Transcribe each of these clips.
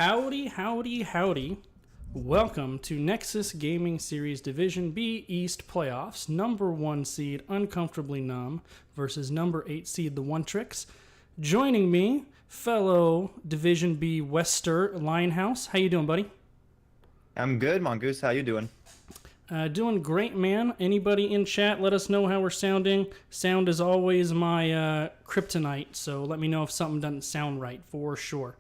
Howdy, howdy, howdy. Welcome to Nexus Gaming Series Division B East Playoffs. Number 1 seed, Uncomfortably Numb, versus number 8 seed, The One Tricks. Joining me, fellow Division B Wester Lionhouse. How you doing, buddy? I'm good, Mongoose. How you doing? Doing great, man. Anybody in chat, let us know how we're sounding. Sound is always my kryptonite, so let me know if something doesn't sound right, for sure.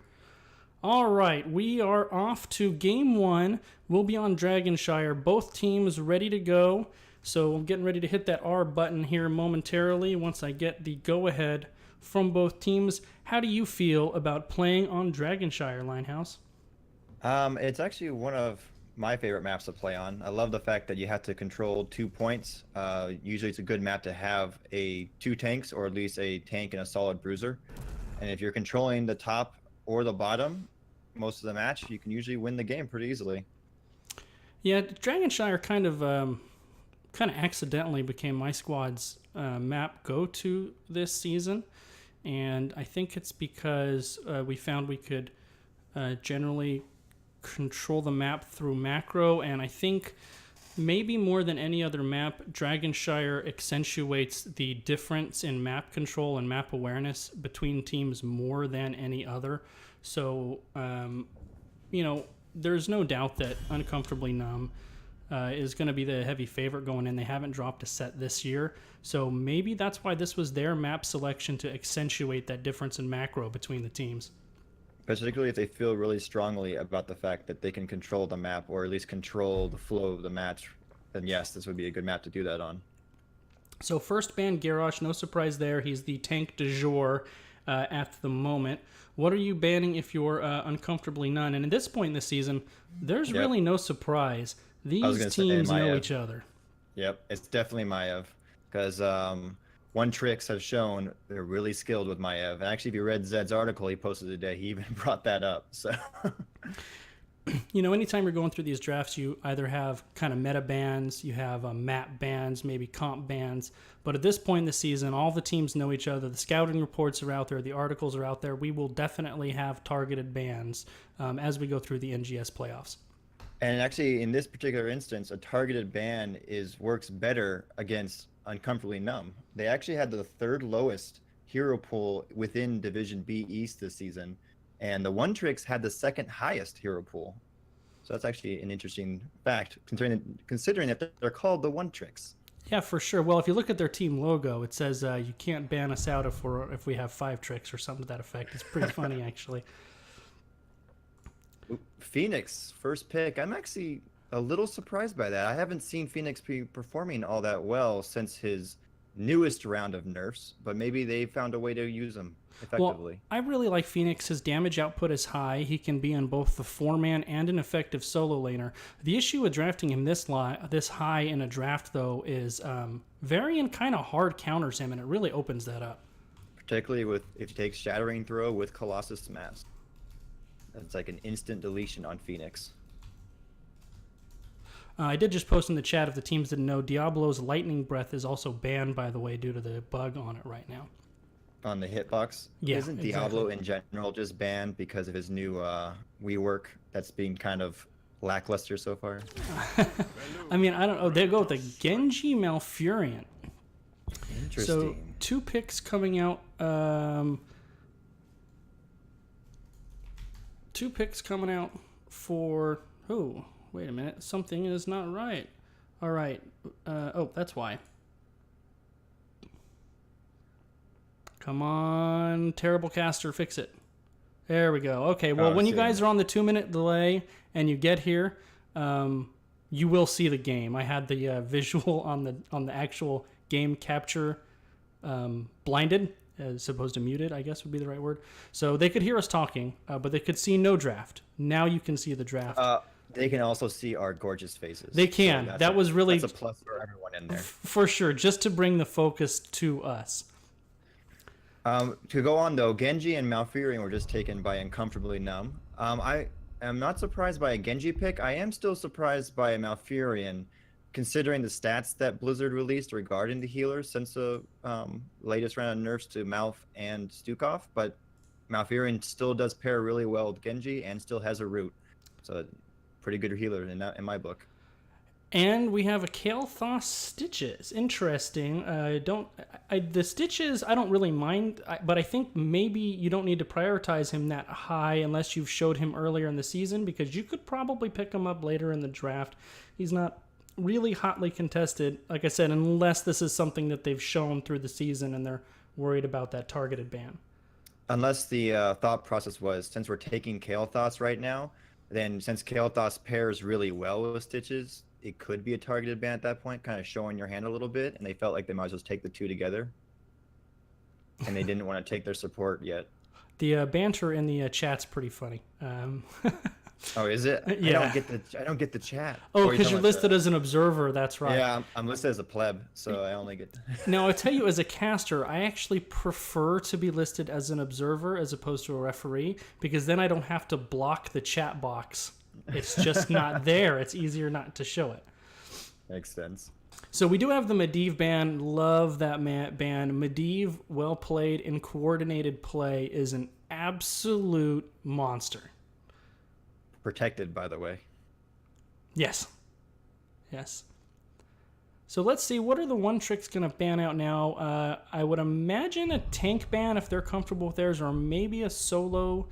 All right, we are off to game 1. We'll be on Dragonshire. Both teams ready to go. So I'm getting ready to hit that R button here momentarily once I get the go-ahead from both teams. How do you feel about playing on Dragonshire, Linehouse? It's actually one of my favorite maps to play on. I love the fact that you have to control 2 points. Usually it's a good map to have two tanks, or at least a tank and a solid bruiser. And if you're controlling the top or the bottom most of the match, you can usually win the game pretty easily. Yeah, Dragonshire kind of accidentally became my squad's map go-to this season, and I think it's because we found we could generally control the map through macro, and I think maybe more than any other map, Dragonshire accentuates the difference in map control and map awareness between teams more than any other. So, there's no doubt that Uncomfortably Numb is going to be the heavy favorite going in. They haven't dropped a set this year, so maybe that's why this was their map selection, to accentuate that difference in macro between the teams. Particularly if they feel really strongly about the fact that they can control the map, or at least control the flow of the match, then yes, this would be a good map to do that on. So first ban Garrosh, no surprise there. He's the tank du jour at the moment. What are you banning if you're Uncomfortably None? And at this point in the season, there's really no surprise. These teams know each other. Yep, it's definitely Maiev, because One Tricks has shown they're really skilled with Maiev. And actually, if you read Zed's article he posted today, he even brought that up. So, anytime you're going through these drafts, you either have kind of meta bans, you have map bans, maybe comp bans. But at this point in the season, all the teams know each other. The scouting reports are out there. The articles are out there. We will definitely have targeted bans as we go through the NGS playoffs. And actually, in this particular instance, a targeted ban works better against Uncomfortably Numb. They actually had the 3rd lowest hero pool within Division B East this season, and the One Tricks had the 2nd highest hero pool. So that's actually an interesting fact, considering that they're called the One Tricks. Yeah, for sure. Well, if you look at their team logo, it says you can't ban us out if we have 5 tricks or something to that effect. It's pretty funny, actually. Phoenix, first pick. I'm actually a little surprised by that. I haven't seen Phoenix be performing all that well since his newest round of nerfs, but maybe they found a way to use him effectively. Well, I really like Phoenix. His damage output is high. He can be in both the 4-man and an effective solo laner. The issue with drafting him this high in a draft, though, is Varian kind of hard counters him, and it really opens that up. Particularly if you take Shattering Throw with Colossus Mask. That's like an instant deletion on Phoenix. I did just post in the chat, if the teams didn't know, Diablo's Lightning Breath is also banned, by the way, due to the bug on it right now. On the hitbox? Yeah, Isn't Diablo in general just banned because of his new rework that's being kind of lackluster so far? I mean, I don't know. They go with the Genji Malfurion. Interesting. So 2 picks coming out. 2 picks coming out for who? Wait a minute. Something is not right. All right. That's why. Come on, terrible caster, fix it. There we go. Okay, well, when you guys are on the 2-minute delay and you get here, you will see the game. I had the visual on the actual game capture blinded, as opposed to muted, I guess would be the right word. So they could hear us talking, but they could see no draft. Now you can see the draft. They can also see our gorgeous faces. They can. So that's a plus for everyone in there. For sure, just to bring the focus to us. To go on though, Genji and Malfurion were just taken by Uncomfortably Numb. I am not surprised by a Genji pick. I am still surprised by a Malfurion, considering the stats that Blizzard released regarding the healers since the latest round of nerfs to Malf and Stukov. But Malfurion still does pair really well with Genji and still has a root. So pretty good healer in my book. And we have a Kael'thas Stitches. Interesting. The Stitches I don't really mind, but I think maybe you don't need to prioritize him that high unless you've showed him earlier in the season, because you could probably pick him up later in the draft. He's not really hotly contested, like I said, unless this is something that they've shown through the season and they're worried about that targeted ban. Unless the thought process was, since we're taking Kael'thas right now, then since Kael'thas pairs really well with Stitches, it could be a targeted ban at that point, kind of showing your hand a little bit, and they felt like they might as well take the two together. And they didn't want to take their support yet. The banter in the chat's pretty funny. Oh, is it? Yeah. I don't get the chat. Oh, because you're listed as an observer. That's right. Yeah, I'm listed as a pleb, so I only get. Now, I'll tell you, as a caster, I actually prefer to be listed as an observer as opposed to a referee, because then I don't have to block the chat box. It's just not there. It's easier not to show it. Makes sense. So we do have the Medivh ban. Love that ban. Medivh, well played in coordinated play, is an absolute monster. Protected, by the way. Yes. So let's see, what are the one tricks going to ban out now? I would imagine a tank ban if they're comfortable with theirs, or maybe a solo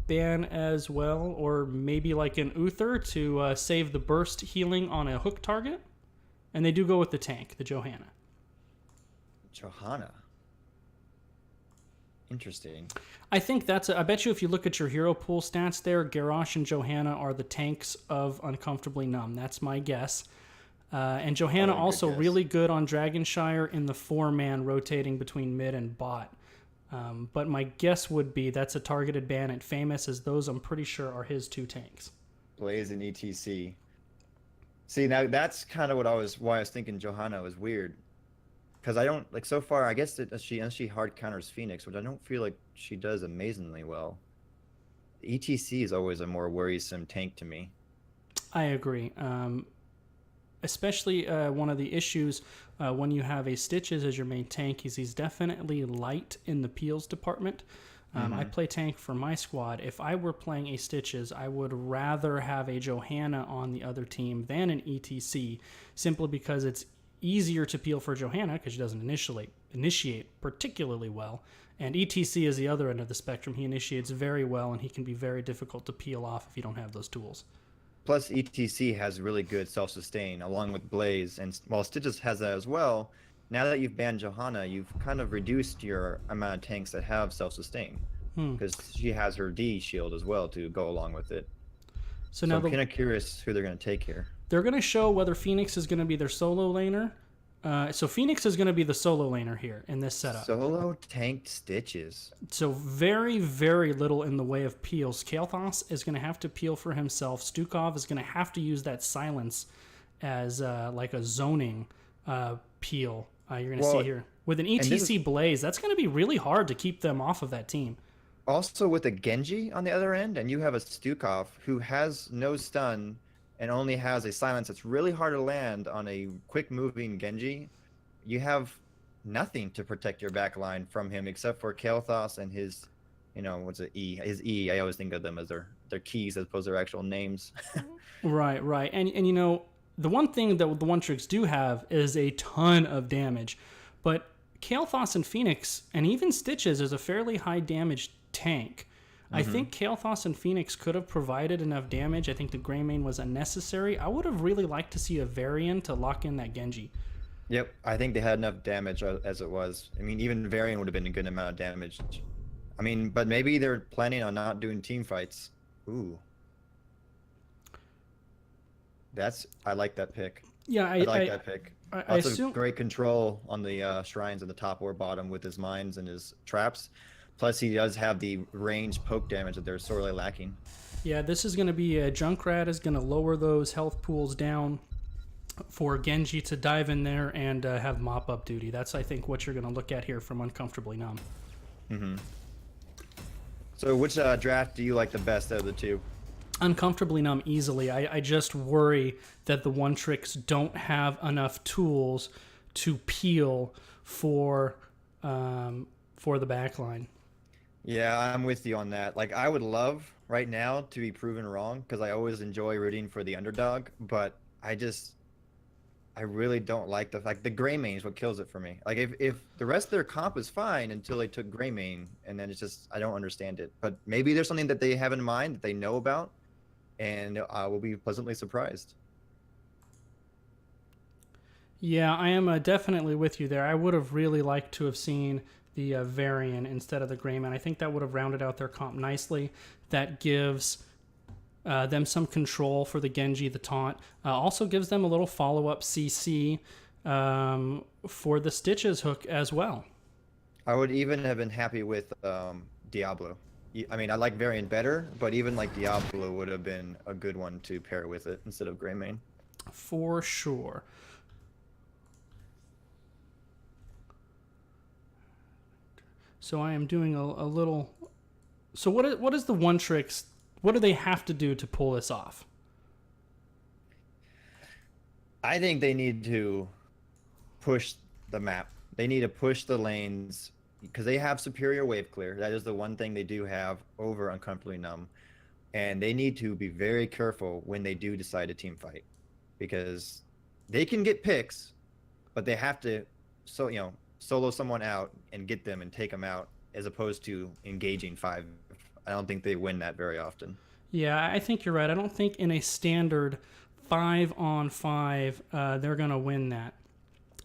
ban as well, or maybe like an Uther to save the burst healing on a hook target. And they do go with the tank, the Johanna. Interesting. I think I bet you if you look at your hero pool stats there, Garrosh and Johanna are the tanks of Uncomfortably Numb. That's my guess. And Johanna also really good on Dragonshire in the 4-man rotating between mid and bot. But my guess would be that's a targeted ban at Famous, as those I'm pretty sure are his 2 tanks. Blaze and ETC. See, now that's kind of why I was thinking Johanna was weird. Because I don't, so far, I guess that she hard counters Phoenix, which I don't feel like she does amazingly well. ETC is always a more worrisome tank to me. I agree. Especially one of the issues when you have a Stitches as your main tank is he's definitely light in the peels department. I play tank for my squad. If I were playing a Stitches, I would rather have a Johanna on the other team than an ETC, simply because it's easier to peel for Johanna because she doesn't initiate particularly well. And ETC is the other end of the spectrum. He initiates very well, and he can be very difficult to peel off if you don't have those tools. Plus, ETC has really good self-sustain, along with Blaze. And while Stitches has that as well, now that you've banned Johanna, you've kind of reduced your amount of tanks that have self-sustain. Because she has her D shield as well to go along with it. So now I'm kind of curious who they're going to take here. They're going to show whether Phoenix is going to be their solo laner. So Phoenix is going to be the solo laner here in this setup. Solo tanked Stitches. So very, very little in the way of peels. Kael'thas is going to have to peel for himself. Stukov is going to have to use that silence as like a zoning peel. You're going to see here. With an ETC Blaze, that's going to be really hard to keep them off of that team. Also with a Genji on the other end, and you have a Stukov who has no stun and only has a silence that's really hard to land on a quick-moving Genji, you have nothing to protect your back line from him except for Kael'thas and his, what's it, E? His E, I always think of them as their keys as opposed to their actual names. Right. And the one thing that the one tricks do have is a ton of damage. But Kael'thas and Phoenix, and even Stitches, is a fairly high damage tank. I think Kael'thas and Phoenix could have provided enough damage. I think the Greymane was unnecessary. I would have really liked to see a Varian to lock in that Genji. Yep, I think they had enough damage as it was. I mean, even Varian would have been a good amount of damage. I mean, but maybe they're planning on not doing team fights. Ooh. I like that pick. Yeah, I like that pick. I assume great control on the shrines at the top or bottom with his mines and his traps. Plus, he does have the range poke damage that they're sorely lacking. Yeah, this is going to be Junkrat is going to lower those health pools down for Genji to dive in there and have mop-up duty. That's, I think, what you're going to look at here from Uncomfortably Numb. So which draft do you like the best out of the two? Uncomfortably Numb easily. I just worry that the one tricks don't have enough tools to peel for the backline. Yeah, I'm with you on that. Like, I would love right now to be proven wrong because I always enjoy rooting for the underdog, but I really don't like the gray main is what kills it for me. Like, if the rest of their comp is fine until they took gray main, and then it's just I don't understand it. But maybe there's something that they have in mind that they know about, and we'll be pleasantly surprised. Yeah, I am definitely with you there. I would have really liked to have seen the Varian instead of the Greyman. I think that would have rounded out their comp nicely. That gives them some control for the Genji, the taunt. Also gives them a little follow-up CC for the Stitches hook as well. I would even have been happy with Diablo. I mean, I like Variant better, but even like Diablo would have been a good one to pair with it instead of Greymane. For sure. So I am doing a little... So what is the one tricks? What do they have to do to pull this off? I think they need to push the map. They need to push the lanes because they have superior wave clear. That is the one thing they do have over Uncomfortably Numb. And they need to be very careful when they do decide to team fight because they can get picks, but they have to solo someone out and get them and take them out as opposed to engaging 5. I don't think they win that very often. Yeah, I think you're right. I don't think in a standard 5-on-5 they're going to win that.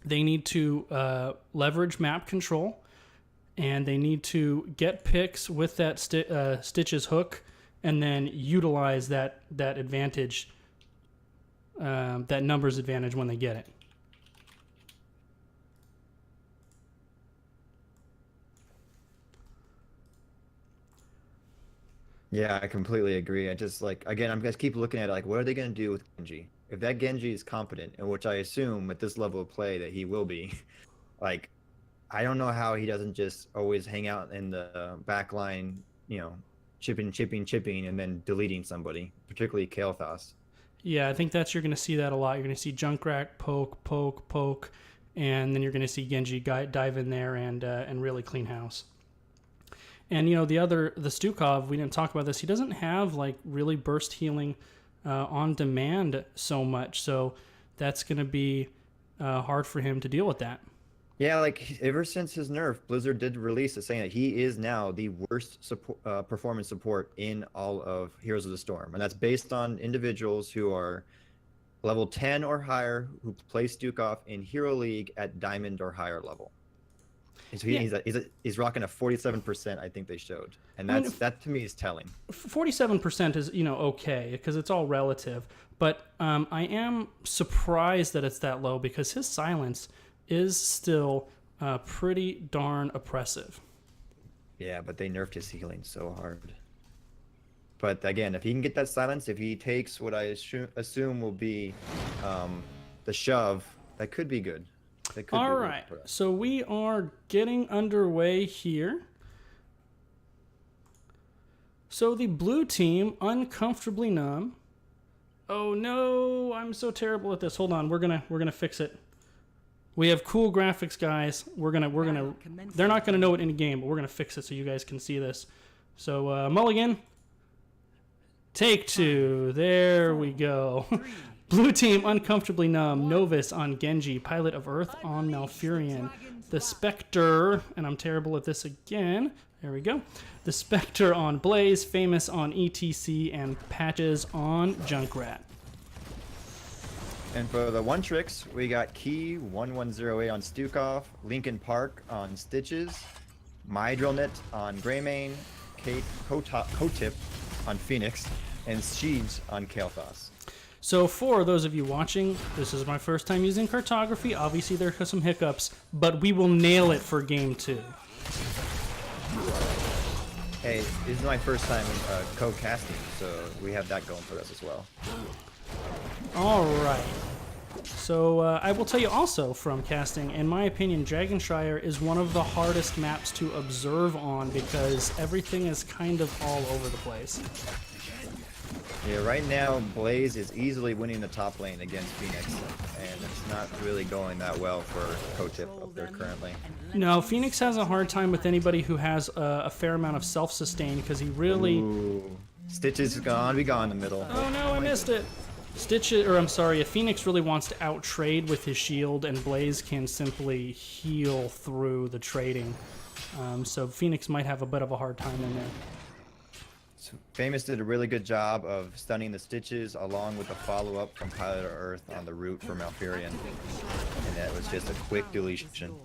They need to leverage map control, and they need to get picks with that Stitches hook, and then utilize that advantage, that numbers advantage when they get it. Yeah, I completely agree. I just again, I'm just keep looking at it, like, what are they going to do with Genji? If that Genji is competent, and which I assume at this level of play that he will be, like, I don't know how he doesn't just always hang out in the back line, chipping, and then deleting somebody, particularly Kael'thas. Yeah, I think you're going to see that a lot. You're going to see Junkrat poke, and then you're going to see Genji dive in there and really clean house. And, the Stukov, we didn't talk about this. He doesn't have, really burst healing on demand so much. So that's going to be hard for him to deal with that. Yeah, ever since his nerf, Blizzard did release it saying that he is now the worst performance support in all of Heroes of the Storm. And that's based on individuals who are level 10 or higher who play Stukov in Hero League at Diamond or higher level. So he's rocking a 47%, I think they showed. And that to me is telling. 47% is, okay, because it's all relative. But I am surprised that it's that low because his silence is still pretty darn oppressive. Yeah, but they nerfed his healing so hard. But again, if he can get that silence, if he takes what I assume will be the shove, that could be good. All right, so we are getting underway here. So the blue team, Uncomfortably Numb. Oh no, I'm so terrible at this. Hold on, we're gonna fix it. We have cool graphics, guys. They're not gonna know it in game, but we're gonna fix it so you guys can see this. So Mulligan, take 2. There we go. Blue team, Uncomfortably Numb. Novus on Genji. Pilot of Earth on Malfurion. The Spectre, and I'm terrible at this again. There we go. The Spectre on Blaze. Famous on ETC. And Patches on Junkrat. And for the one tricks, we got Key 110A on Stukov. Lincoln Park on Stitches. Mydrillnet on Greymane. Kotip on Phoenix. And Sheeds on Kael'thas. So for those of you watching, this is my first time using cartography. Obviously there are some hiccups, but we will nail it for game 2. Hey, this is my first time co-casting, so we have that going for us as well. All right. So I will tell you also from casting, in my opinion, Dragonshire is one of the hardest maps to observe on because everything is kind of all over the place. Yeah, right now Blaze is easily winning the top lane against Phoenix, and it's not really going that well for QuarterFinals up there currently. No, Phoenix has a hard time with anybody who has a fair amount of self-sustain because he really... Ooh. Stitches is gone, be gone in the middle. Oh no, I missed it. Phoenix really wants to out-trade with his shield, and Blaze can simply heal through the trading. So Phoenix might have a bit of a hard time in there. So Famous did a really good job of stunning the Stitches along with the follow-up from Pilot of Earth on the route for Malfurion. And that was just a quick deletion.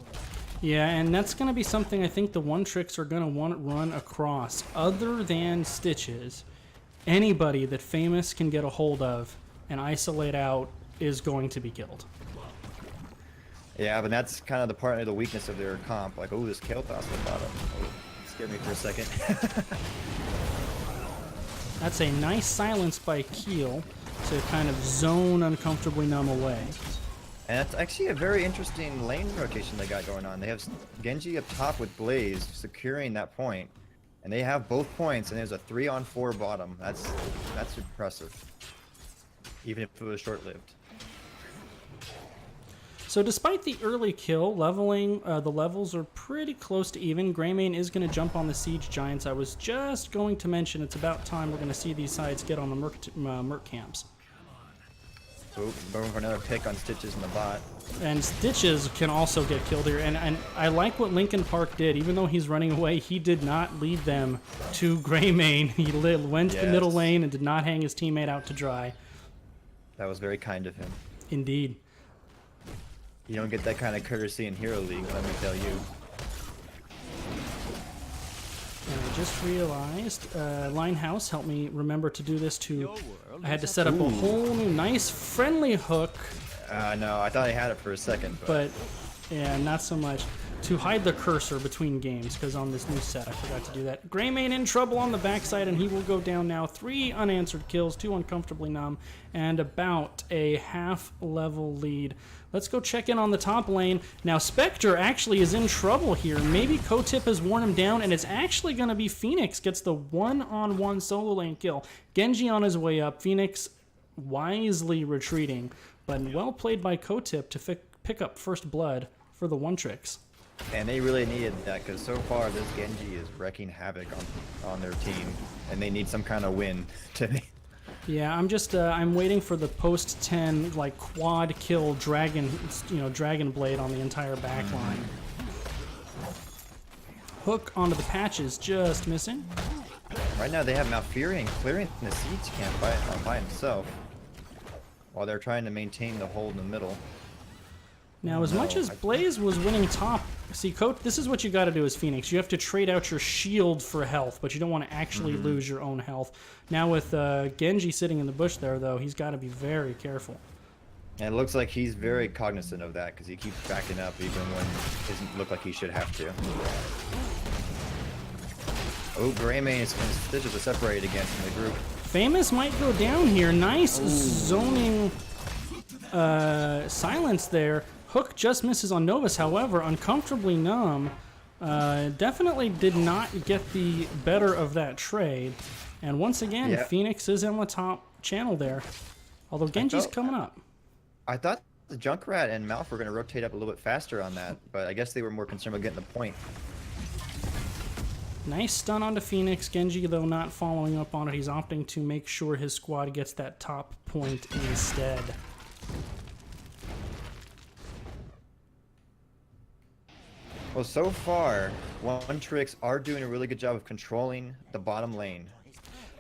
Yeah, and that's going to be something I think the One Tricks are going to want to run across. Other than Stitches, anybody that Famous can get a hold of and isolate out is going to be killed. Yeah, but that's kind of the part of the weakness of their comp. Like, oh, this Kael'thas at the bottom. Oh, scared me for a second. That's a nice silence by Keel to kind of zone Uncomfortably Numb away. And that's actually a very interesting lane rotation they got going on. They have Genji up top with Blaze securing that point, and they have both points, and there's a 3-on-4 bottom. That's impressive, even if it was short-lived. So despite the early kill, leveling, the levels are pretty close to even. Greymane is going to jump on the Siege Giants. I was just going to mention it's about time we're going to see these sides get on the Merc camps. Oh, going for another pick on Stitches in the bot. And Stitches can also get killed here. And I like what Linkin Park did. Even though he's running away, he did not lead them to Greymane. He went to the middle lane and did not hang his teammate out to dry. That was very kind of him. Indeed. You don't get that kind of courtesy in Hero League, let me tell you. And I just realized, Linehouse helped me remember to do this too. I had to set up a whole new nice friendly hook. No, I thought I had it for a second. But yeah, not so much. To hide the cursor between games, because on this new set I forgot to do that. Greymane in trouble on the backside, and he will go down now. 3 unanswered kills, 2 Uncomfortably Numb, and about a half-level lead. Let's go check in on the top lane. Now, Spectre actually is in trouble here. Maybe Kotip has worn him down, and it's actually going to be Phoenix gets the one-on-one solo lane kill. Genji on his way up. Phoenix wisely retreating, but well played by Kotip to pick up first blood for the One Tricks. And they really needed that, because so far this Genji is wrecking havoc on their team, and they need some kind of win to... Yeah, I'm just I'm waiting for the post 10 like quad kill dragon blade on the entire back line. Hook onto the patches, just missing. Right now they have Malfurion clearing the siege camp by himself, while they're trying to maintain the hold in the middle. Now, as much as Blaze was winning top, see, this is what you got to do as Phoenix. You have to trade out your shield for health, but you don't want to actually lose your own health. Now, with Genji sitting in the bush there, though, he's got to be very careful. And it looks like he's very cognizant of that, because he keeps backing up even when it doesn't look like he should have to. Oh, Greymane and Stitches are separated again from the group. Famous might go down here. Nice zoning silence there. Hook just misses on Novus, however, Uncomfortably Numb definitely did not get the better of that trade. And once again, Phoenix is in the top channel there, although Genji's coming up. I thought the Junkrat and Malf were going to rotate up a little bit faster on that, but I guess they were more concerned with getting the point. Nice stun onto Phoenix. Genji, though, not following up on it. He's opting to make sure his squad gets that top point instead. Well, so far, One Tricks are doing a really good job of controlling the bottom lane.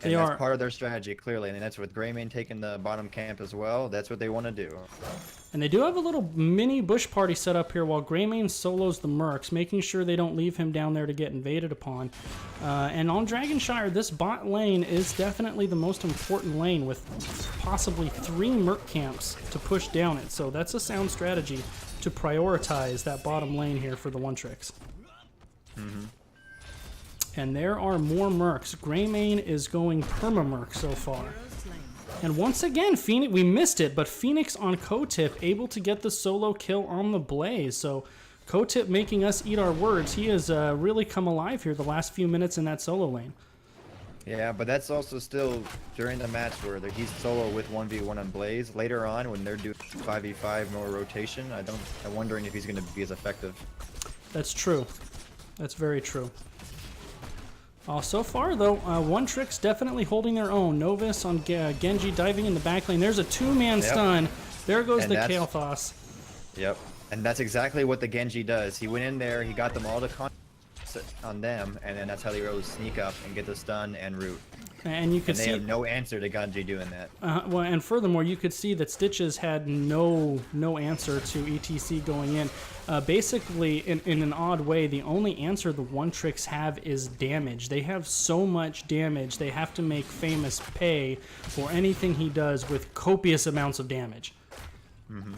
And that's part of their strategy, clearly. And that's with Greymane taking the bottom camp as well. That's what they want to do. And they do have a little mini bush party set up here while Greymane solos the Mercs, making sure they don't leave him down there to get invaded upon. And on Dragonshire, this bot lane is definitely the most important lane, with possibly 3 Merc camps to push down it. So that's a sound strategy to prioritize that bottom lane here for the One Tricks. And there are more Mercs. Greymane is going perma-Merc so far. And once again, Phoenix, we missed it, but Phoenix on Kotip able to get the solo kill on the Blaze. So Kotip making us eat our words. He has really come alive here the last few minutes in that solo lane. Yeah, but that's also still during the match where he's solo with 1v1 on Blaze. Later on, when they're doing 5v5 more rotation, I'm wondering if he's going to be as effective. That's true. That's very true. So far, though, One Trick's definitely holding their own. Novus on Genji diving in the back lane. There's a two-man stun. There goes the Kael'thas. Yep, and that's exactly what the Genji does. He went in there, he got them all to on them, and then that's how they were able to sneak up and get the stun and root. And you could see they have no answer to Genji doing that. Well, and furthermore, you could see that Stitches had no answer to ETC going in. Basically, in an odd way, the only answer the One Tricks have is damage. They have so much damage, they have to make Famous pay for anything he does with copious amounts of damage. Mm-hmm.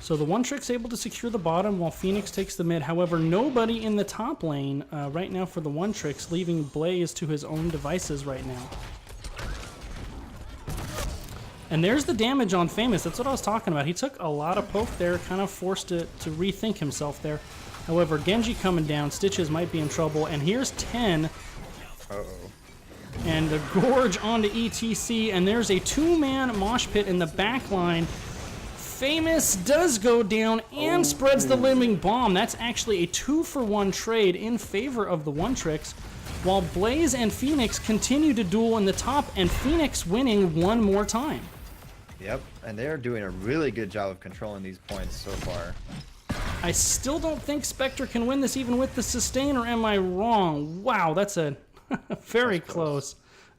So the One Trick's able to secure the bottom while Phoenix takes the mid. However, nobody in the top lane right now for the One Tricks, leaving Blaze to his own devices right now. And there's the damage on Famous. That's what I was talking about. He took a lot of poke there, kind of forced it to rethink himself there. However, Genji coming down, Stitches might be in trouble. And here's 10. Uh-oh. And the Gorge onto ETC, and there's a two-man mosh pit in the back line. Famous does go down and spreads the living bomb. That's actually a 2-for-1 trade in favor of the One Tricks, while Blaze and Phoenix continue to duel in the top, and Phoenix winning one more time. Yep, and they're doing a really good job of controlling these points so far. I still don't think Spectre can win this even with the sustain, or am I wrong? Wow, that's a very close.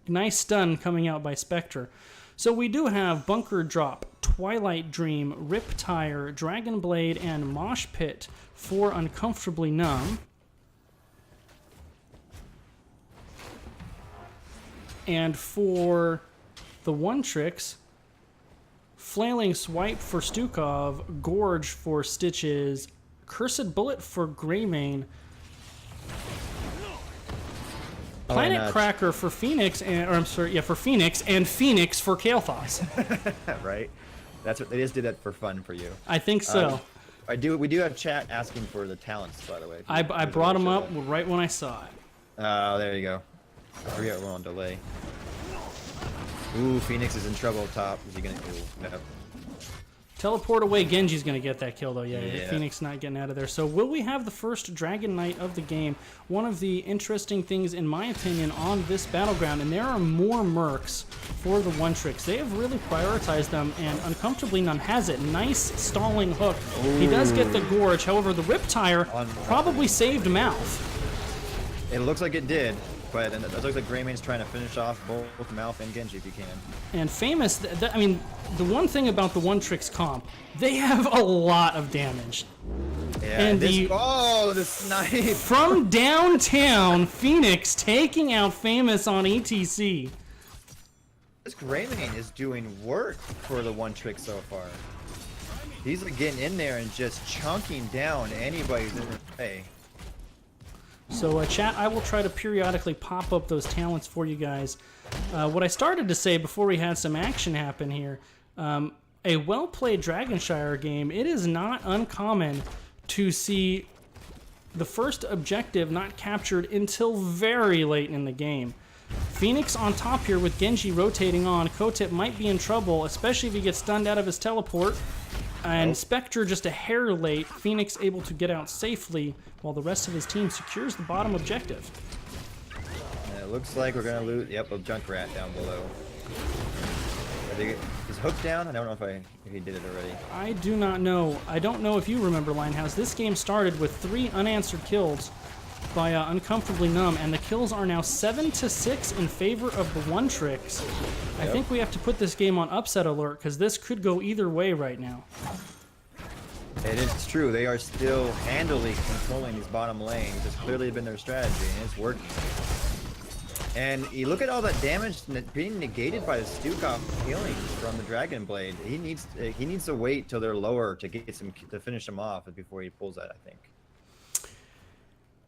Nice stun coming out by Spectre. So we do have Bunker Drop, Twilight Dream, Riptire, Dragon Blade, and Mosh Pit for Uncomfortably Numb. And for the One Tricks, Flailing Swipe for Stukov, Gorge for Stitches, Cursed Bullet for Greymane, Planet Cracker for Phoenix, for Phoenix, and Phoenix for Kael'thas. Right? That's what they just did that for fun for you. I think so. We do have chat asking for the talents, by the way. I brought them up right when I saw it. Oh, there you go. I forget we're on delay. Ooh, Phoenix is in trouble up top. Is he gonna? Ooh, no. Teleport away. Genji's going to get that kill, though. Yeah, Phoenix not getting out of there. So will we have the first Dragon Knight of the game? One of the interesting things, in my opinion, on this battleground, and there are more mercs for the One Tricks. They have really prioritized them, and Uncomfortably Numb has it. Nice stalling hook. Ooh. He does get the Gorge. However, the Riptire probably saved Mouth. It looks like it did. But it looks like Greymane's trying to finish off both Mouth and Genji if he can. And Famous, I mean, the one thing about the One Tricks comp, they have a lot of damage. Yeah, and the snipe! From downtown, Phoenix taking out Famous on ETC. This Greymane is doing work for the One Trick so far. He's like getting in there and just chunking down anybody who's in his way. So, chat, I will try to periodically pop up those talents for you guys. What I started to say before we had some action happen here, a well-played Dragonshire game, it is not uncommon to see the first objective not captured until very late in the game. Phoenix on top here with Genji rotating on. Kotip might be in trouble, especially if he gets stunned out of his teleport. And Spectre just a hair late. Phoenix able to get out safely while the rest of his team secures the bottom objective. And it looks like we're going to lose. Yep, a Junkrat down below. Is Hook down? I don't know if he did it already. I do not know. I don't know if you remember, Linehouse. This game started with 3 unanswered kills by Uncomfortably Numb, and the kills are now 7-6 in favor of the One Tricks. Yep. I think we have to put this game on upset alert because this could go either way right now. It is true. They are still handily controlling these bottom lanes. It's clearly been their strategy, and it's working. And you look at all that damage being negated by the Stukov healing from the Dragon Blade. He needs to wait till they're lower to finish him off before he pulls that, I think.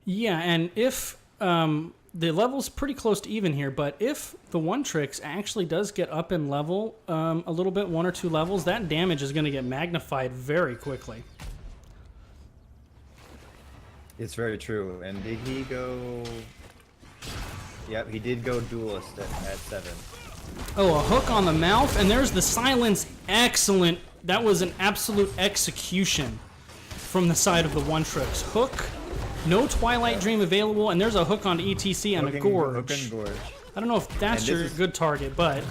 Yeah, and if the level's pretty close to even here, but if the One Tricks actually does get up in level a little bit, 1 or 2 levels, that damage is going to get magnified very quickly. It's very true. And did he go? Yep, he did go duelist at 7. Oh, a hook on the mouth, and there's the silence. Excellent. That was an absolute execution from the side of the One Tricks. Hook, no Twilight Dream available, and there's a hook on ETC and a gorge. Hook and gorge. I don't know if that's your good target, but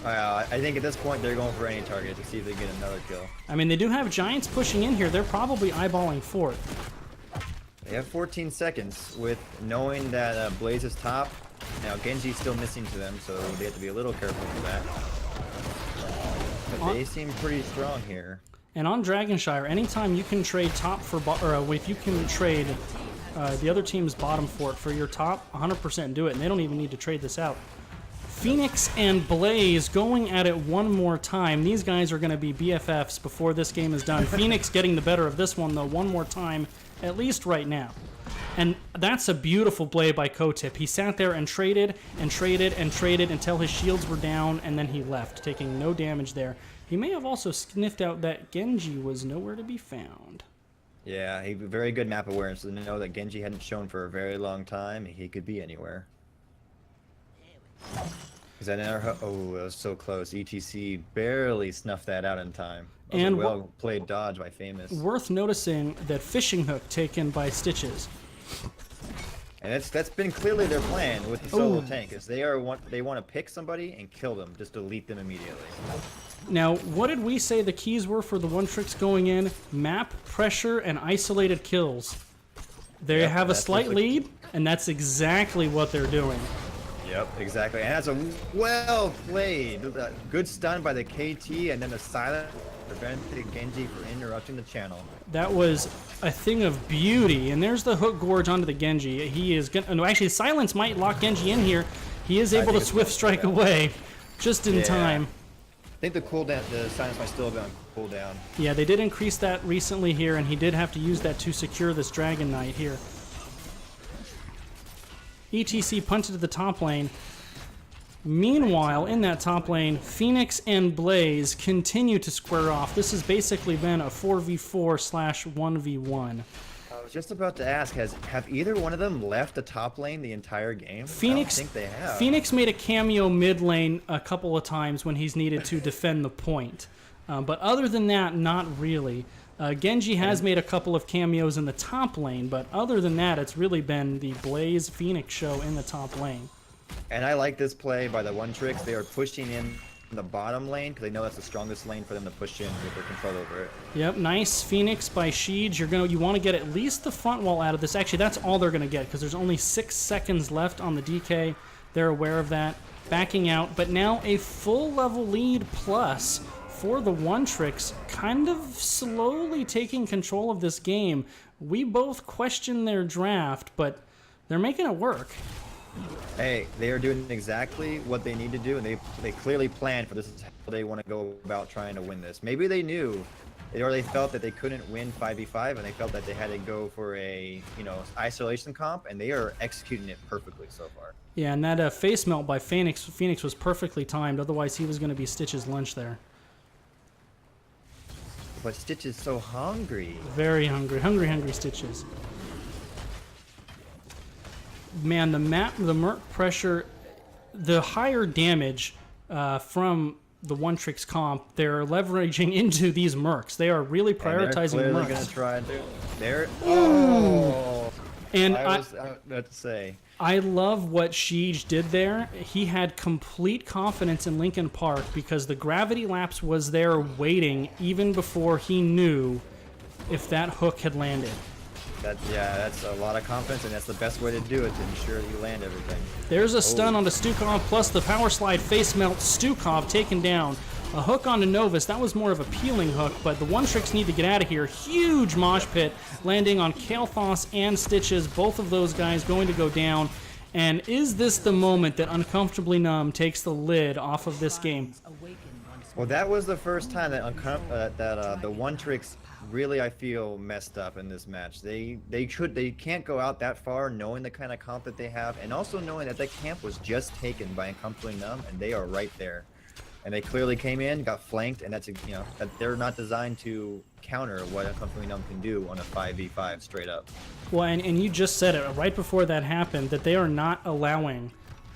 I think at this point they're going for any target to see if they get another kill. I mean, they do have Giants pushing in here. They're probably eyeballing fourth. They have 14 seconds with knowing that Blaze is top. Now Genji's still missing to them, so they have to be a little careful for that. But they seem pretty strong here. And on Dragonshire, anytime you can trade top for or if you can trade the other team's bottom fort for your top, 100% do it, and they don't even need to trade this out. Phoenix and Blaze going at it one more time. These guys are going to be BFFs before this game is done. Phoenix getting the better of this one, though, one more time, at least right now. And that's a beautiful play by Kotip. He sat there and traded and traded and traded until his shields were down, and then he left, taking no damage there. He may have also sniffed out that Genji was nowhere to be found. Yeah, he very good map awareness to know that Genji hadn't shown for a very long time. He could be anywhere. Is that another? Oh, it was so close. ETC barely snuffed that out in time. That was And a well played dodge by Famous. Worth noticing that fishing hook taken by Stitches. And that's been clearly their plan with the solo tank, is they want to pick somebody and kill them, just delete them immediately. Now, what did we say the keys were for the One Tricks going in? Map, pressure, and isolated kills. They have a slight lead, and that's exactly what they're doing. Yep, exactly. And that's a well played. Good stun by the KT, and then the silent prevented Genji from interrupting the channel. That was a thing of beauty. And there's the hook gorge onto the Genji. He is going to... No, actually, silence might lock Genji in here. He is able to swift strike away just in time. I think the cooldown, the silence might still be on cooldown. Yeah, they did increase that recently here, and he did have to use that to secure this Dragon Knight here. ETC punted to the top lane. Meanwhile, in that top lane, Phoenix and Blaze continue to square off. This has basically been a 4v4/1v1. I was just about to ask, have either one of them left the top lane the entire game? Phoenix, I don't think they have. Phoenix made a cameo mid lane a couple of times when he's needed to defend the point. But other than that, not really. Genji has made a couple of cameos in the top lane, but other than that, it's really been the Blaze Phoenix show in the top lane. And I like this play by the One Tricks. They are pushing in the bottom lane because they know that's the strongest lane for them to push in with their control over it. Yep, nice Phoenix by Sheej. You want to get at least the front wall out of this. Actually, that's all they're going to get because there's only 6 seconds left on the DK. They're aware of that. Backing out, but now a full level lead plus for the One Tricks, kind of slowly taking control of this game. We both question their draft, but they're making it work. Hey, they are doing exactly what they need to do, and they clearly planned for this. Is how they want to go about trying to win this. Maybe they knew, or they felt that they couldn't win 5v5, and they felt that they had to go for a isolation comp, and they are executing it perfectly so far. Yeah, and that face melt by Phoenix was perfectly timed. Otherwise, he was going to be Stitch's lunch there. But Stitch is so hungry. Very hungry. Hungry Stitches. Man, the Merc pressure, the higher damage from the One Tricks comp, they're leveraging into these Mercs. They are really prioritizing and they're Mercs. Going to try to. They're. Oh. And I was about to say. I love what Sheej did there. He had complete confidence in Linkin Park because the gravity lapse was there waiting even before he knew if that hook had landed. That's a lot of confidence, and that's the best way to do it to ensure that you land everything. There's a stun onto Stukov, plus the power slide face melt. Stukov taken down. A hook onto Novus. That was more of a peeling hook, but the One Tricks need to get out of here. Huge mosh pit landing on Kael'thas and Stitches. Both of those guys going to go down. And is this the moment that Uncomfortably Numb takes the lid off of this game? Well, that was the first time that the One Tricks really, I feel, messed up in this match. They can't go out that far knowing the kind of comp that they have, and also knowing that the camp was just taken by Uncomfortably Numb, and they are right there. And they clearly came in, got flanked, and that's, that they're not designed to counter what Uncomfortably Numb can do on a 5v5 straight up. Well, and you just said it right before that happened, that they are not allowing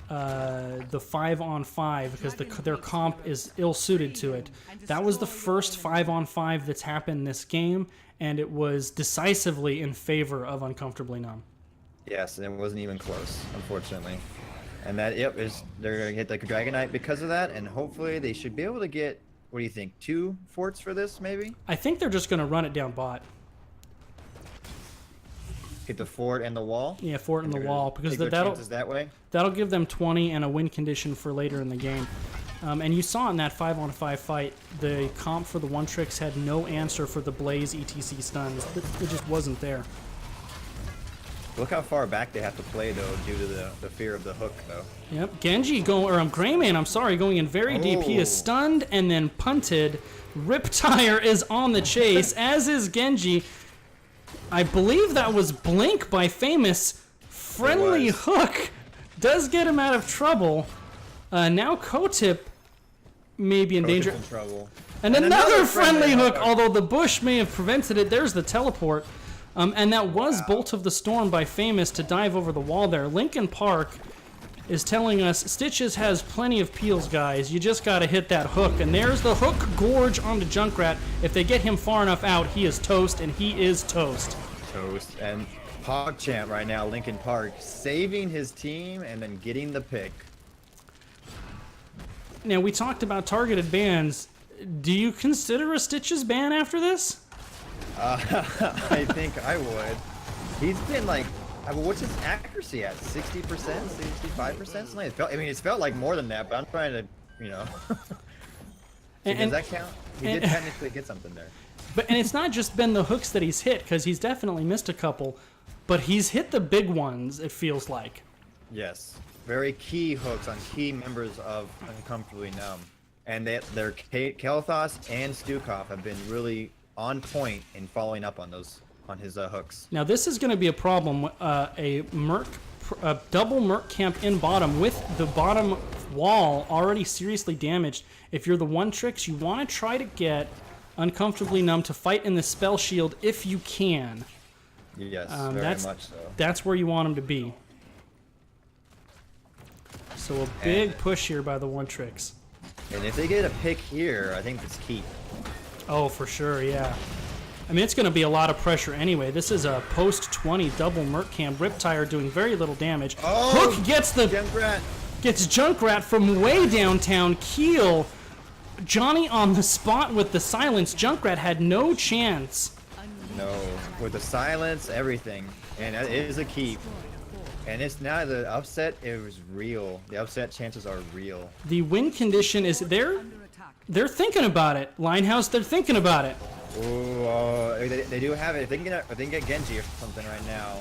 the 5-on-5 because their comp is ill-suited to it. That was the first 5-on-5 that's happened this game, and it was decisively in favor of Uncomfortably Numb. Yes, and it wasn't even close, unfortunately. And that, they're going to get like a Dragon Knight because of that, and hopefully they should be able to get, what do you think, 2 forts for this, maybe? I think they're just going to run it down bot. Hit the fort and the wall? Yeah, fort and the wall, because that'll give them 20 and a win condition for later in the game. And you saw in that 5-on-5 fight, the comp for the one tricks had no answer for the Blaze ETC stuns. It just wasn't there. Look how far back they have to play, though, due to the fear of the hook, though. Yep, Genji Greymane, going in very deep. He is stunned and then punted. Riptire is on the chase, as is Genji. I believe that was Blink by Famous. Friendly hook does get him out of trouble. Now Kotip may be in danger. In trouble. And another friendly hook, although the bush may have prevented it. There's the teleport. And that was Bolt of the Storm by Famous to dive over the wall there. Lincoln Park is telling us Stitches has plenty of peels, guys. You just got to hit that hook. And there's the hook gorge onto Junkrat. If they get him far enough out, he is toast, and he is toast. Toast. And PogChamp right now, Lincoln Park, saving his team and then getting the pick. Now, we talked about targeted bans. Do you consider a Stitches ban after this? I think I would. He's been like, what's his accuracy at? 60%, 65%? It's felt like more than that, but I'm trying to, does that count? He did technically get something there. And it's not just been the hooks that he's hit, because he's definitely missed a couple, but he's hit the big ones, it feels like. Yes. Very key hooks on key members of Uncomfortably Numb. And their Kel'Thas and Stukov have been really on point in following up on his hooks. Now this is going to be a problem. A double Merc camp in bottom with the bottom wall already seriously damaged. If you're the one tricks, you want to try to get Uncomfortably Numb to fight in the spell shield if you can. Yes, very much so. That's where you want him to be. So a big push here by the one tricks. And if they get a pick here, I think it's key. Oh, for sure, yeah. I mean, it's going to be a lot of pressure anyway. This is a post-20 double Merc Cam. Riptire doing very little damage. Oh, Hook gets Junkrat. Gets Junkrat from way downtown. Keel. Johnny on the spot with the silence. Junkrat had no chance. No, with the silence, everything. And it is a keep. And it's now the upset, it was real. The upset chances are real. The win condition is there. They're thinking about it. Linehouse, they're thinking about it. Oh, they do have it. If they can get Genji or something right now.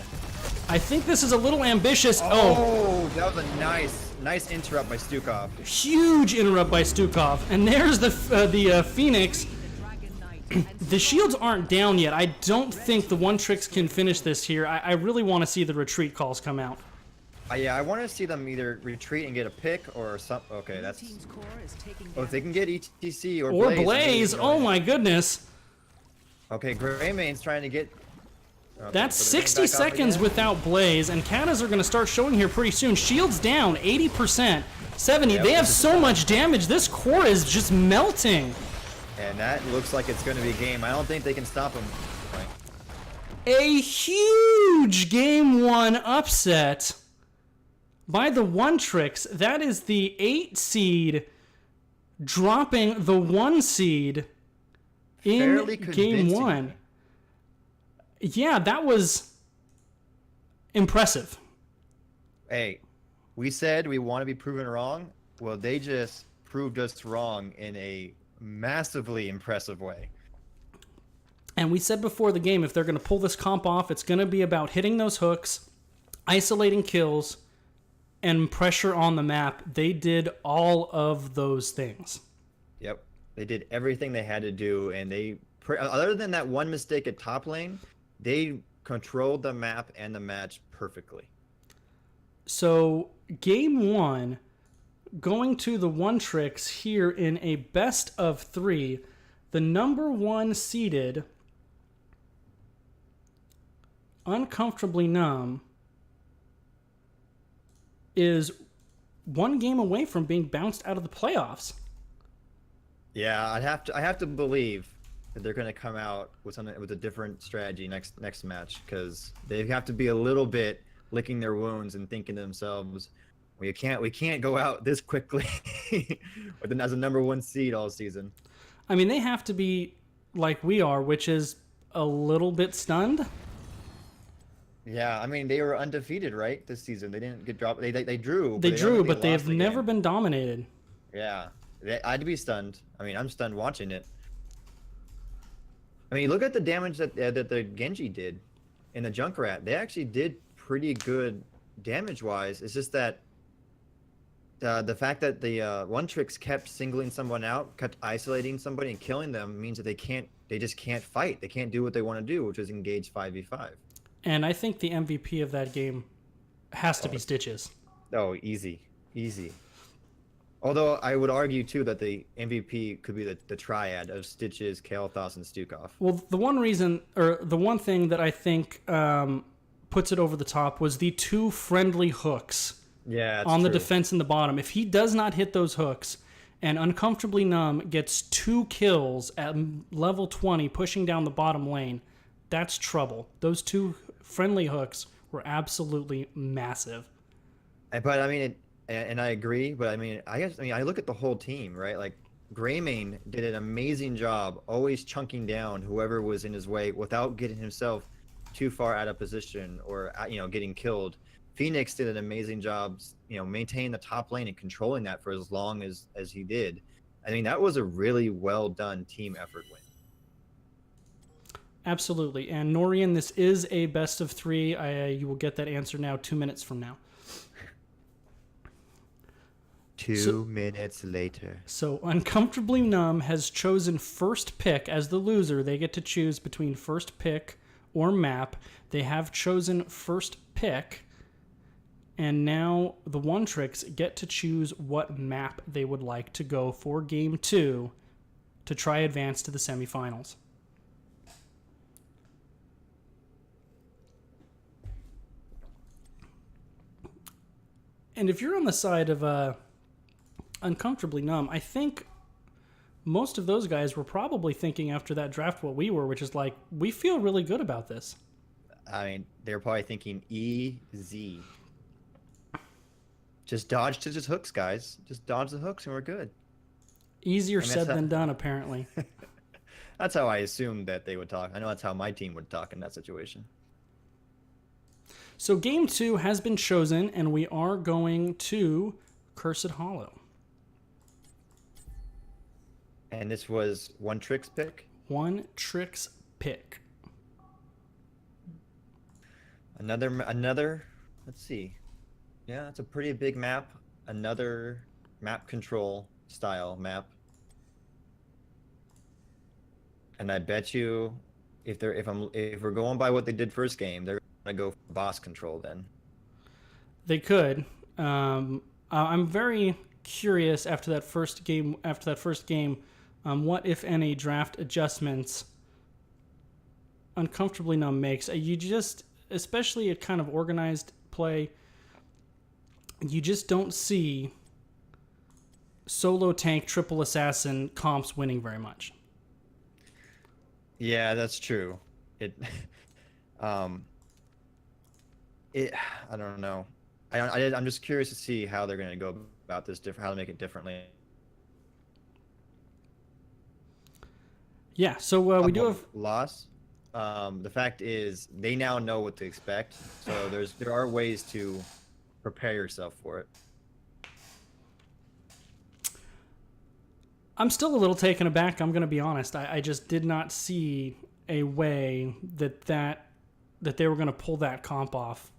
I think this is a little ambitious. Oh, that was a nice interrupt by Stukov. Huge interrupt by Stukov. And there's the Phoenix. The shields aren't down yet. I don't think the one tricks can finish this here. I really want to see the retreat calls come out. Yeah, I want to see them either retreat and get a pick or something. Okay, that's. Oh, if they can get ETC or Blaze. Oh my goodness. Okay, Greymane's trying to get. Okay, that's 60 seconds without Blaze, and Katas are going to start showing here pretty soon. Shields down 80%, 70. They have so much damage. This core is just melting. And that looks like it's going to be a game. I don't think they can stop him. Right. A huge game 1 upset by the one tricks. That is the 8 seed dropping the 1 seed in game 1. Yeah, that was impressive. Hey, we said we want to be proven wrong. Well, they just proved us wrong in a massively impressive way. And we said before the game, if they're going to pull this comp off, it's going to be about hitting those hooks, isolating kills, and pressure on the map. They did all of those things. Yep. They did everything they had to do, and they, other than that one mistake at top lane, they controlled the map and the match perfectly. So game 1, going to the One Tricks here in a best of 3. The number 1 seeded Uncomfortably Numb is 1 game away from being bounced out of the playoffs. Yeah, I have to believe that they're going to come out with something with a different strategy next match, because they have to be a little bit licking their wounds and thinking to themselves, we can't go out this quickly as a number 1 seed all season. I mean, they have to be like we are, which is a little bit stunned. Yeah, I mean, they were undefeated, right, this season. They didn't get dropped. They drew. They drew, but they lost have the never game. been dominated. Yeah, I'd be stunned. I mean, I'm stunned watching it. I mean, look at the damage that the Genji did in the Junkrat. They actually did pretty good damage-wise. It's just that the fact that the One Tricks kept singling someone out, kept isolating somebody and killing them, means that they just can't fight. They can't do what they want to do, which is engage 5v5. And I think the MVP of that game has to be Stitches. Oh, easy. Although I would argue too that the MVP could be the triad of Stitches, Kael'thas, and Stukov. Well, the one thing that I think puts it over the top was the 2 friendly hooks on the defense in the bottom. If he does not hit those hooks, and Uncomfortably Numb gets 2 kills at level 20 pushing down the bottom lane, that's trouble. Those 2 friendly hooks were absolutely massive. But I mean, and I agree. But I mean, I look at the whole team, right? Like Greymane did an amazing job, always chunking down whoever was in his way without getting himself too far out of position or getting killed. Phoenix did an amazing job, maintaining the top lane and controlling that for as long as he did. I mean, that was a really well done team effort win. Absolutely. And Norian, this is a best of 3. You will get that answer now 2 minutes from now. 2 minutes later. So Uncomfortably Numb has chosen first pick as the loser. They get to choose between first pick or map. They have chosen first pick. And now the One Tricks get to choose what map they would like to go for game 2 to try advance to the semifinals. And if you're on the side of Uncomfortably Numb, I think most of those guys were probably thinking after that draft what we were, which is like, we feel really good about this. I mean, they're probably thinking easy. Just dodge to just hooks, guys. Just dodge the hooks and we're good. Easier said than done, apparently. That's how I assumed that they would talk. I know that's how my team would talk in that situation. So game 2 has been chosen, and we are going to Cursed Hollow. And this was One Tricks pick? One Tricks pick. Another, let's see. Yeah, it's a pretty big map. Another map control style map. And I bet you if we're going by what they did first game, they're gonna go for boss control then. They could. I'm very curious after that first game. What, if any, draft adjustments Uncomfortably Numb makes. You just, especially at kind of organized play, you just don't see solo tank, triple assassin comps winning very much. Yeah, that's true. I don't know. I'm just curious to see how they're going to go about this, how to make it differently. Yeah, so we do have loss. The fact is, they now know what to expect, so there are ways to prepare yourself for it. I'm still a little taken aback. I'm going to be honest. I just did not see a way that they were going to pull that comp off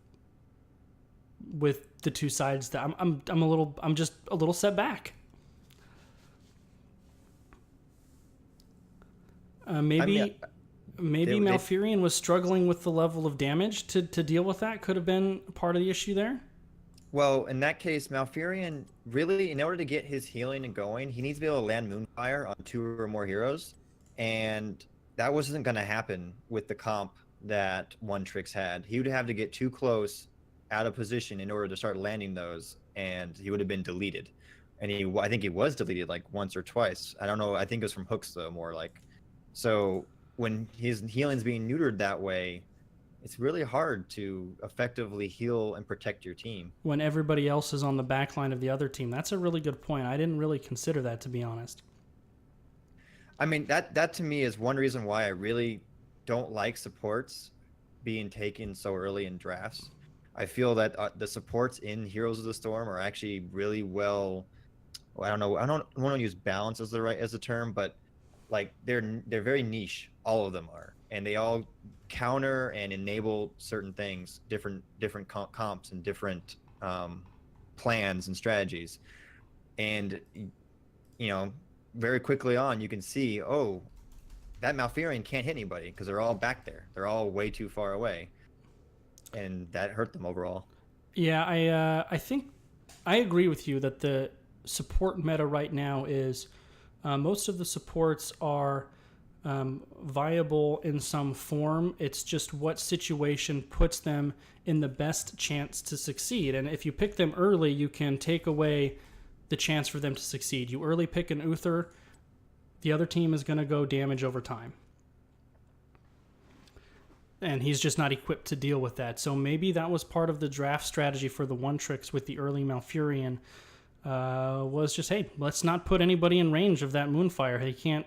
with the 2 sides. That I'm just a little set back. Maybe Malfurion was struggling with the level of damage to deal with that. Could have been part of the issue there. Well, in that case, Malfurion really, in order to get his healing and going, he needs to be able to land Moonfire on 2 or more heroes, and that wasn't going to happen with the comp that One Tricks had. He would have to get too close out of position in order to start landing those, and he would have been deleted. And I think he was deleted like once or twice. I don't know. I think it was from hooks though, more like. So when his healing's being neutered that way, it's really hard to effectively heal and protect your team. When everybody else is on the back line of the other team. That's a really good point. I didn't really consider that, to be honest. I mean, that to me is one reason why I really don't like supports being taken so early in drafts. I feel that the supports in Heroes of the Storm are actually really well. I don't know. I don't want to use balance as the term, but like they're very niche. All of them are, and they all counter and enable certain things, different comps and different plans and strategies. And very quickly on, you can see, oh, that Malfurion can't hit anybody because they're all back there. They're all way too far away, and that hurt them overall. Yeah, I think I agree with you that the support meta right now is most of the supports are viable in some form. It's just what situation puts them in the best chance to succeed. And if you pick them early, you can take away the chance for them to succeed. You early pick an Uther, the other team is going to go damage over time. And he's just not equipped to deal with that. So maybe that was part of the draft strategy for the One Tricks with the early Malfurion, was just, hey, let's not put anybody in range of that Moonfire. He can't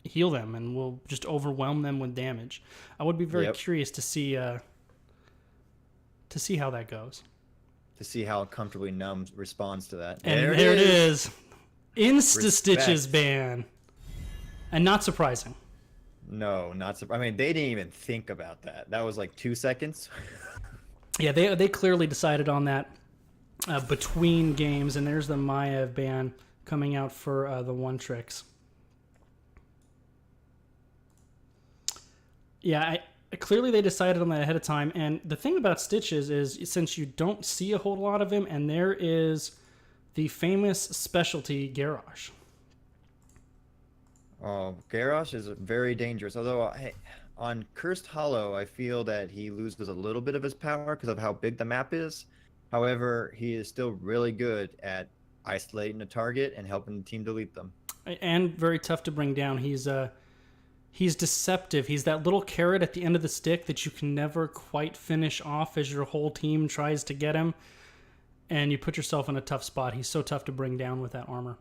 heal them, and we'll just overwhelm them with damage. I would be very curious to see how that goes. To see how comfortably Numb responds to that. And there it is. Insta-Stitches ban. And not surprising. No, not surprising. I mean, they didn't even think about that. That was like 2 seconds. Yeah, they clearly decided on that between games, and there's the Maiev ban coming out for the One Tricks. Yeah, clearly they decided on that ahead of time. And the thing about Stitches is, since you don't see a whole lot of him, and there is the famous specialty Garrosh. Oh, Garrosh is very dangerous. Although on Cursed Hollow, I feel that he loses a little bit of his power because of how big the map is. However, he is still really good at isolating a target and helping the team delete them. And very tough to bring down. He's deceptive. He's that little carrot at the end of the stick that you can never quite finish off as your whole team tries to get him. And you put yourself in a tough spot. He's so tough to bring down with that armor.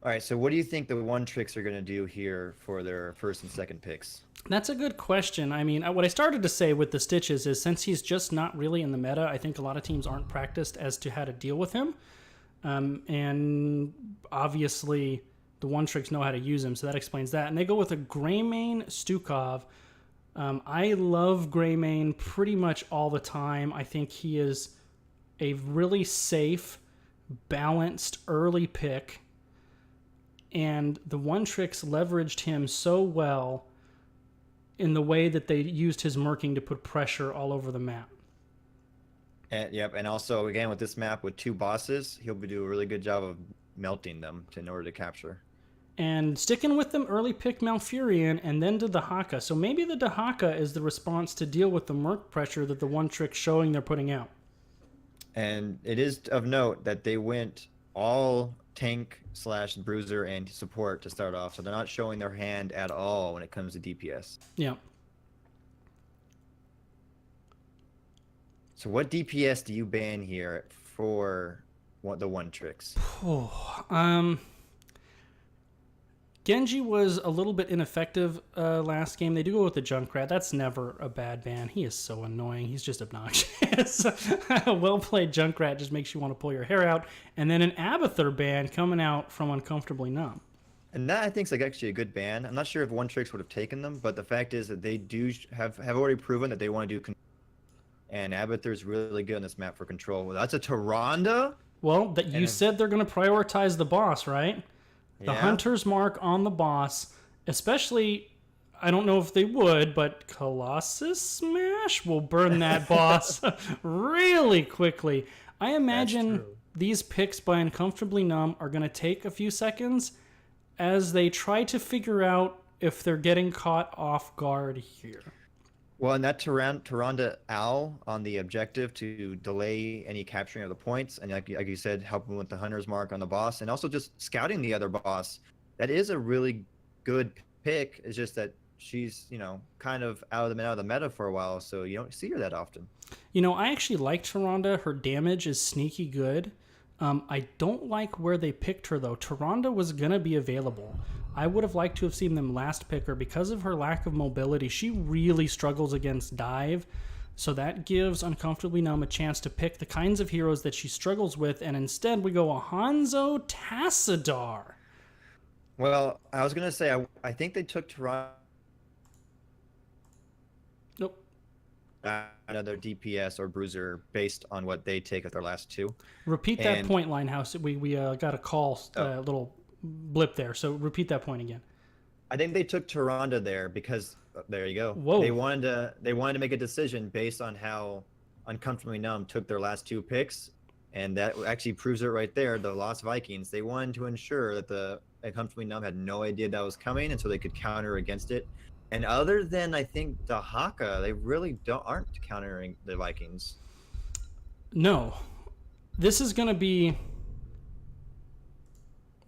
All right, so what do you think the One Tricks are going to do here for their first and second picks? That's a good question. I mean, what I started to say with the Stitches is, since he's just not really in the meta, I think a lot of teams aren't practiced as to how to deal with him. And obviously, the One Tricks know how to use him, so that explains that. And they go with a Greymane Stukov. I love Greymane pretty much all the time. I think he is a really safe, balanced early pick. And the One Tricks leveraged him so well in the way that they used his murking to put pressure all over the map. And also, again, with this map with 2 bosses, he'll do a really good job of melting them in order to capture. And sticking with them, early pick Malfurion and then did the Haka. So maybe the Dahaka is the response to deal with the Merc pressure that the One Trick showing they're putting out. And it is of note that they went all tank / bruiser and support to start off, so they're not showing their hand at all when it comes to DPS. Yeah. So what DPS do you ban here for the One Tricks? Genji was a little bit ineffective last game. They do go with the Junkrat. That's never a bad ban. He is so annoying. He's just obnoxious. A well-played Junkrat just makes you want to pull your hair out. And then an Abathur ban coming out from Uncomfortably Numb. And that, I think, is actually a good ban. I'm not sure if One Tricks would have taken them, but the fact is that they do have already proven that they want to do control. And Abathur's really good on this map for control. That's a Tyrande? Well, you said they're going to prioritize the boss, right? The Hunter's Mark on the boss, especially, I don't know if they would, but Colossus Smash will burn that boss really quickly. I imagine these picks by Uncomfortably Numb are going to take a few seconds as they try to figure out if they're getting caught off guard here. Well, and that Tyrande Owl on the objective to delay any capturing of the points, and like you said, helping with the hunter's mark on the boss, and also just scouting the other boss. That is a really good pick. It's just that she's, kind of out of the meta for a while, so you don't see her that often. I actually like Tyrande. Her damage is sneaky good. I don't like where they picked her, though. Tyrande was going to be available. I would have liked to have seen them last pick her. Because of her lack of mobility, she really struggles against dive. So that gives Uncomfortably Numb a chance to pick the kinds of heroes that she struggles with, and instead we go a Hanzo Tassadar. Well, I was going to say, I think they took Tyrande. Nope. Another DPS or bruiser based on what they take at their last two. Repeat that point, Linehouse. We got a call, little blip there. So repeat that point again. I think they took Tyrande there because there you go. Whoa. They wanted to make a decision based on how Uncomfortably Numb took their last two picks, and that actually proves it right there. The Lost Vikings. They wanted to ensure that the Uncomfortably Numb had no idea that was coming, and so they could counter against it. And other than, I think, Dahaka, they really aren't countering the Vikings. No. This is going to be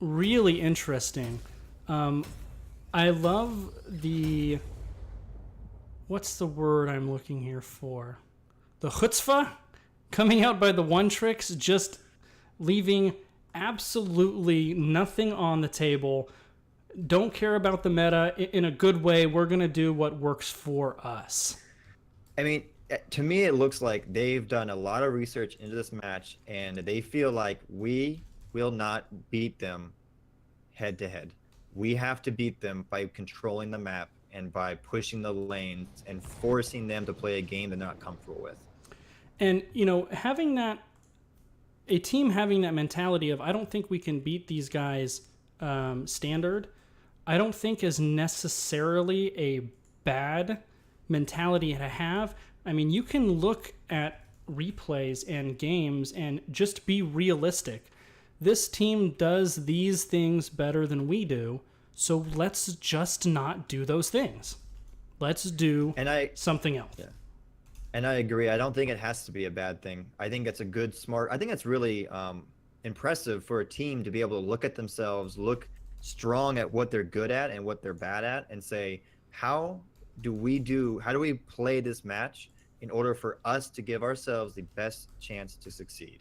really interesting. I love the... What's the word I'm looking here for? The chutzpah coming out by the One Tricks, just leaving absolutely nothing on the table. Don't care about the meta in a good way. We're going to do what works for us. I mean, to me, it looks like they've done a lot of research into this match, and they feel like we will not beat them head to head. We have to beat them by controlling the map and by pushing the lanes and forcing them to play a game they're not comfortable with. And, having a team having that mentality of, I don't think we can beat these guys standard, I don't think is necessarily a bad mentality to have. I mean, you can look at replays and games and just be realistic. This team does these things better than we do, so let's just not do those things. Let's do something else. Yeah. And I agree. I don't think it has to be a bad thing. I think it's a good, smart... I think it's really impressive for a team to be able to look at themselves, look strong at what they're good at and what they're bad at, and say, how do we play this match in order for us to give ourselves the best chance to succeed?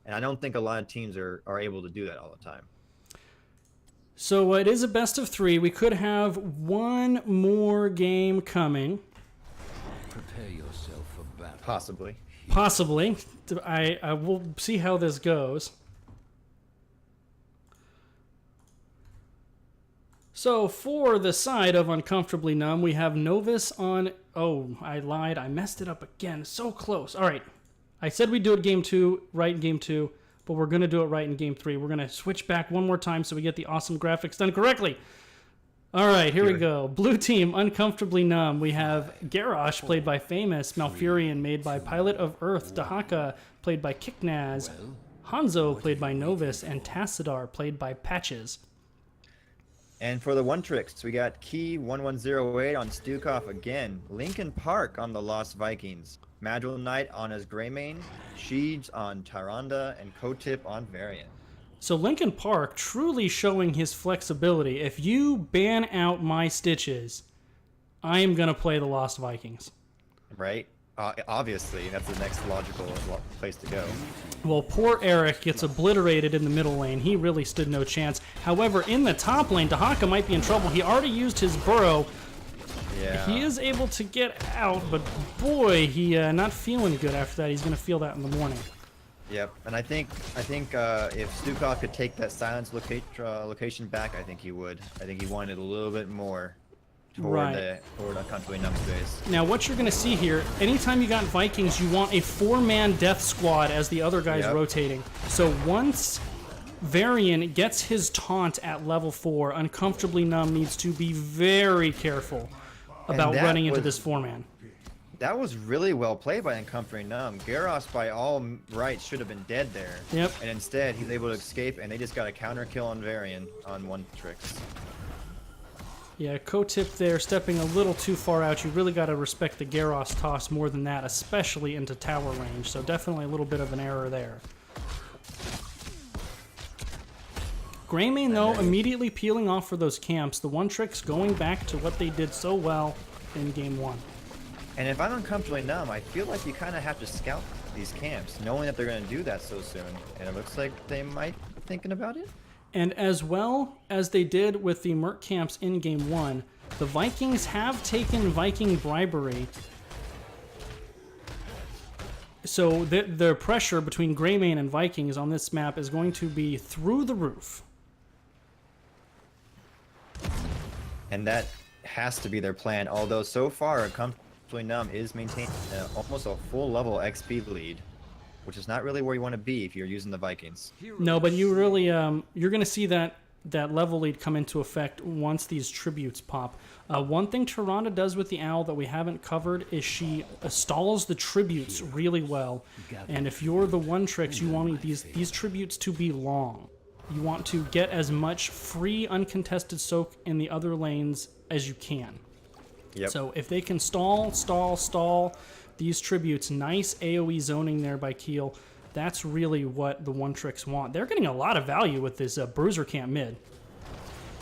And I don't think a lot of teams are able to do that all the time. So it is a best of three. We could have one more game coming. Prepare yourself for battle. Possibly. I will see how this goes. So for the side of Uncomfortably Numb, we have Novus on... Oh, I lied. I messed it up again. So close. All right. I said we'd do it game 2, right in game 2, but we're going to do it right in game 3. We're going to switch back one more time so we get the awesome graphics done correctly. All right, here we go. Blue team, Uncomfortably Numb. We have Garrosh, played by Famous. Malfurion, made by Pilot of Earth. Dahaka, played by Kicknaz. Hanzo, played by Novus. And Tassadar, played by Patches. And for the One Tricks, we got Key 1108 on Stukov again. Lincoln Park on the Lost Vikings. Madrigal Knight on his Greymane. Sheeds on Tyrande. And Kotip on Varian. So Lincoln Park truly showing his flexibility. If you ban out my Stitches, I am going to play the Lost Vikings. Right? Obviously, that's the next logical place to go. Well, poor Eric gets obliterated in the middle lane. He really stood no chance. However, in the top lane, Dahaka might be in trouble. He already used his burrow. Yeah. He is able to get out, but boy, he not feeling good after that. He's going to feel that in the morning. Yep, and I think if Stukov could take that silence location back, I think he would. I think he wanted a little bit more toward Uncomfortably Numb space. Now, what you're going to see here, anytime you got Vikings, you want a 4-man death squad as the other guy's rotating. So once Varian gets his taunt at level 4, Uncomfortably Numb needs to be very careful about that running into was- this 4-man. That was really well played by Uncomfortably Numb. Garrosh, by all rights, should have been dead there. Yep. And instead, he's able to escape, and they just got a counter kill on Varian on one tricks. Yeah, co-tip there, stepping a little too far out. You really got to respect the Garros toss more than that, especially into tower range. So definitely a little bit of an error there. Greymane, though, immediately peeling off for those camps. The one tricks going back to what they did so well in game 1. And if I'm Uncomfortably Numb, I feel like you kind of have to scout these camps, knowing that they're going to do that so soon. And it looks like they might be thinking about it. And as well as they did with the Merc camps in game 1, the Vikings have taken Viking bribery. So the pressure between Greymane and Vikings on this map is going to be through the roof. And that has to be their plan, although so far, Uncomfortably Numb is maintaining almost a full level XP lead, which is not really where you want to be if you're using the Vikings. No, but you really you're going to see that level lead come into effect once these tributes pop. One thing Tyrande does with the Owl that we haven't covered is she stalls the tributes really well. And if you're the one tricks, you want these tributes to be long. You want to get as much free uncontested soak in the other lanes as you can. Yep. So if they can stall these tributes, nice AoE zoning there by Keel, that's really what the one tricks want. They're getting a lot of value with this bruiser camp mid.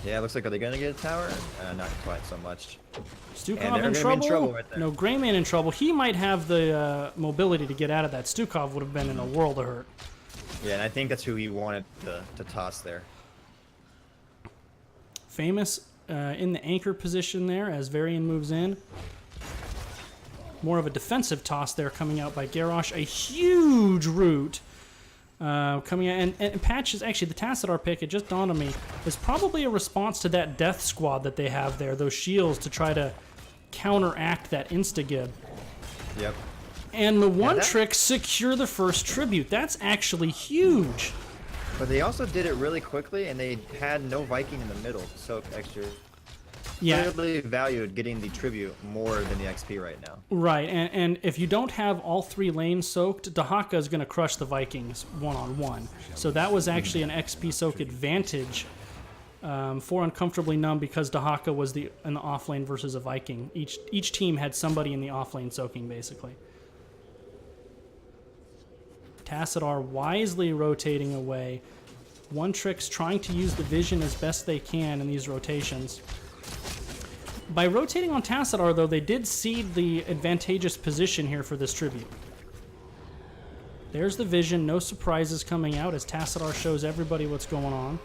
Yeah, it looks like, are they going to get a tower? Not quite so much. Stukov in trouble? Right there. No, Greymane in trouble. He might have the mobility to get out of that. Stukov would have been in a world of hurt. Yeah, and I think that's who he wanted to toss there. Famous in the anchor position there as Varian moves in. More of a defensive toss there coming out by Garrosh. A huge root coming out. And Patch is actually the Tassadar pick, it just dawned on me, is probably a response to that death squad that they have there, those shields to try to counteract that insta-gib. Yep. And the one trick secure the first tribute. That's actually huge. But they also did it really quickly, and they had no Viking in the middle, so extra. Yeah. Clearly valued getting the tribute more than the XP right now. Right, and if you don't have all 3 lanes soaked, Dahaka is going to crush the Vikings one-on-one. So that was actually an XP soak advantage for Uncomfortably Numb because Dahaka was in the off lane versus a Viking. Each team had somebody in the off lane soaking, basically. Tassadar wisely rotating away. One Trick's trying to use the vision as best they can in these rotations. By rotating on Tassadar, though, they did cede the advantageous position here for this tribute. There's the vision, no surprises coming out as Tassadar shows everybody what's going on.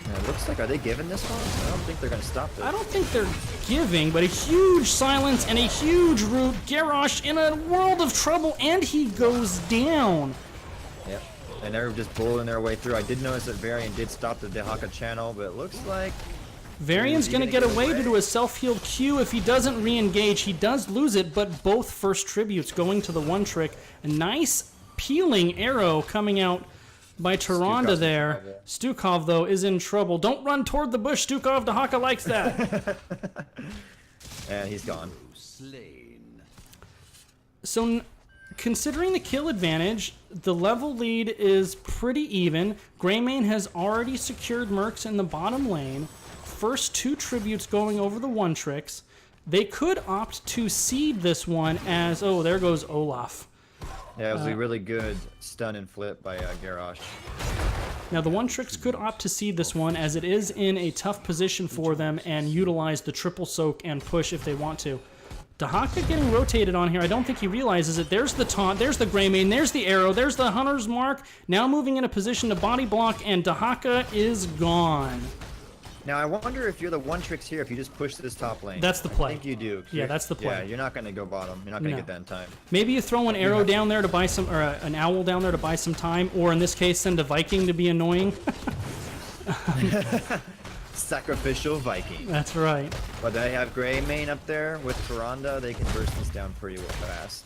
Yeah, it looks like, are they giving this one? I don't think they're going to stop this. I don't think they're giving, but a huge silence and a huge root. Garrosh in a world of trouble, and he goes down. Yep. And they're just bullying their way through. I did notice that Varian did stop the Dahaka channel, but it looks like Varian's going to get away due to a self-healed Q. If he doesn't re-engage, he does lose it, but both first tributes going to the one trick. A nice peeling arrow coming out by Tyrande there. Stukov, though, is in trouble. Don't run toward the bush, Stukov. Dahaka likes that. And he's gone. Slain. So, considering the kill advantage, the level lead is pretty even. Greymane has already secured Mercs in the bottom lane. First 2 tributes going over the one tricks. They could opt to seed this one as, oh, there goes Olaf. Yeah, it was a really good stun and flip by Garrosh. Now the one tricks could opt to seed this one as it is in a tough position for them and utilize the triple soak and push if they want to. Dahaka getting rotated on here. I don't think he realizes it. There's the taunt, there's the Greymane, there's the arrow, there's the Hunter's Mark. Now moving in a position to body block, and Dahaka is gone. Now, I wonder if you're the one tricks here, if you just push this top lane. That's the play. I think you do. Yeah, that's the play. Yeah, you're not going to go bottom. You're not going to get that in time. Maybe you throw an arrow down there to buy some, or an owl down there to buy some time, or in this case, send a Viking to be annoying. Sacrificial Viking. That's right. But they have Greymane up there with Tyrande. They can burst this down pretty fast.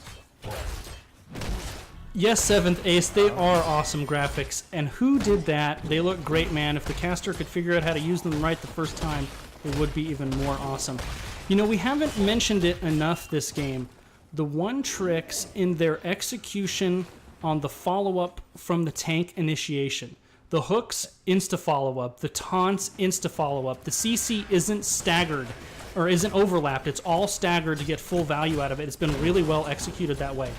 Yes, 7th Ace, they are awesome graphics. And who did that? They look great, man. If the caster could figure out how to use them right the first time, it would be even more awesome. You know, we haven't mentioned it enough this game. The one tricks in their execution on the follow-up from the tank initiation. The hooks, insta-follow-up. The taunts, insta-follow-up. The CC isn't staggered, or isn't overlapped. It's all staggered to get full value out of it. It's been really well executed that way.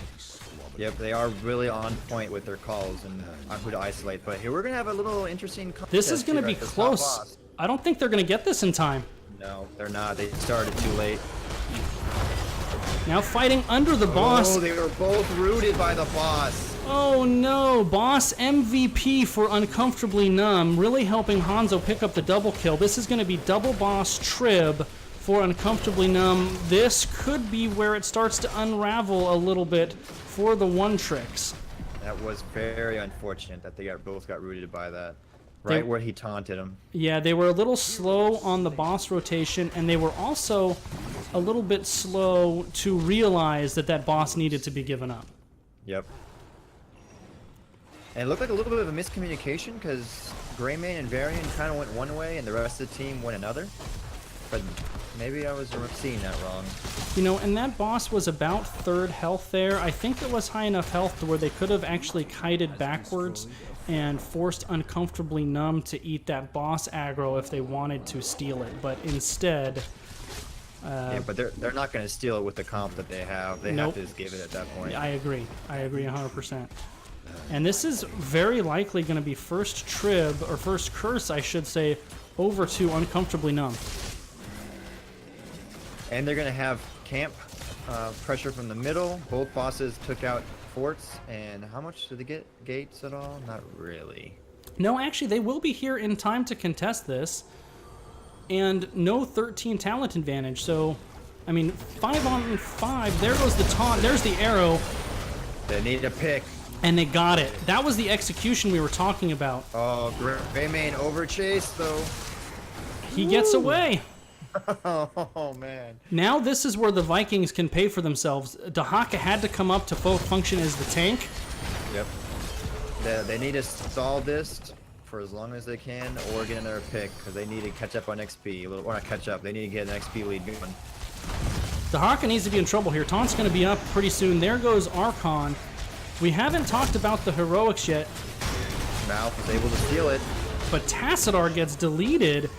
Yep, they are really on point with their calls and on who to isolate. But here we're going to have a little interesting contest. This is going to be at the top close. boss. I don't think they're going to get this in time. No, they're not. They started too late. Now fighting under the boss. Oh, they were both rooted by the boss. Oh no, boss MVP for Uncomfortably Numb, really helping Hanzo pick up the double kill. This is going to be double boss trib for Uncomfortably Numb. This could be where it starts to unravel a little bit for the one tricks. That was very unfortunate that they both got rooted by that. Right where he taunted him. Yeah, they were a little slow on the boss rotation, and they were also a little bit slow to realize that that boss needed to be given up. Yep. And it looked like a little bit of a miscommunication because Greymane and Varian kind of went one way and the rest of the team went another. But maybe I was seeing that wrong. You know, and that boss was about 3rd health there. I think it was high enough health to where they could have actually kited backwards and forced Uncomfortably Numb to eat that boss aggro if they wanted to steal it. But instead... yeah, but they're not going to steal it with the comp that they have. They have to just give it at that point. I agree. I agree 100%. And this is very likely going to be first trib, or first curse, I should say, over to Uncomfortably Numb. And they're going to have camp pressure from the middle. Both bosses took out forts. And how much did they get gates at all? Not really. No, actually, they will be here in time to contest this. And no 13 talent advantage. So, I mean, 5 on 5. There goes the taunt. There's the arrow. They need a pick. And they got it. That was the execution we were talking about. Oh, Greymane over chase, though. He gets away. Oh, man. Now this is where the Vikings can pay for themselves. Dahaka had to come up to function as the tank. Yep. They need to stall this for as long as they can or get another pick because they need to catch up on XP. Or not catch up. They need to get an XP lead going. Dahaka needs to be in trouble here. Taunt's going to be up pretty soon. There goes Archon. We haven't talked about the heroics yet. Malf was able to steal it. But Tassadar gets deleted,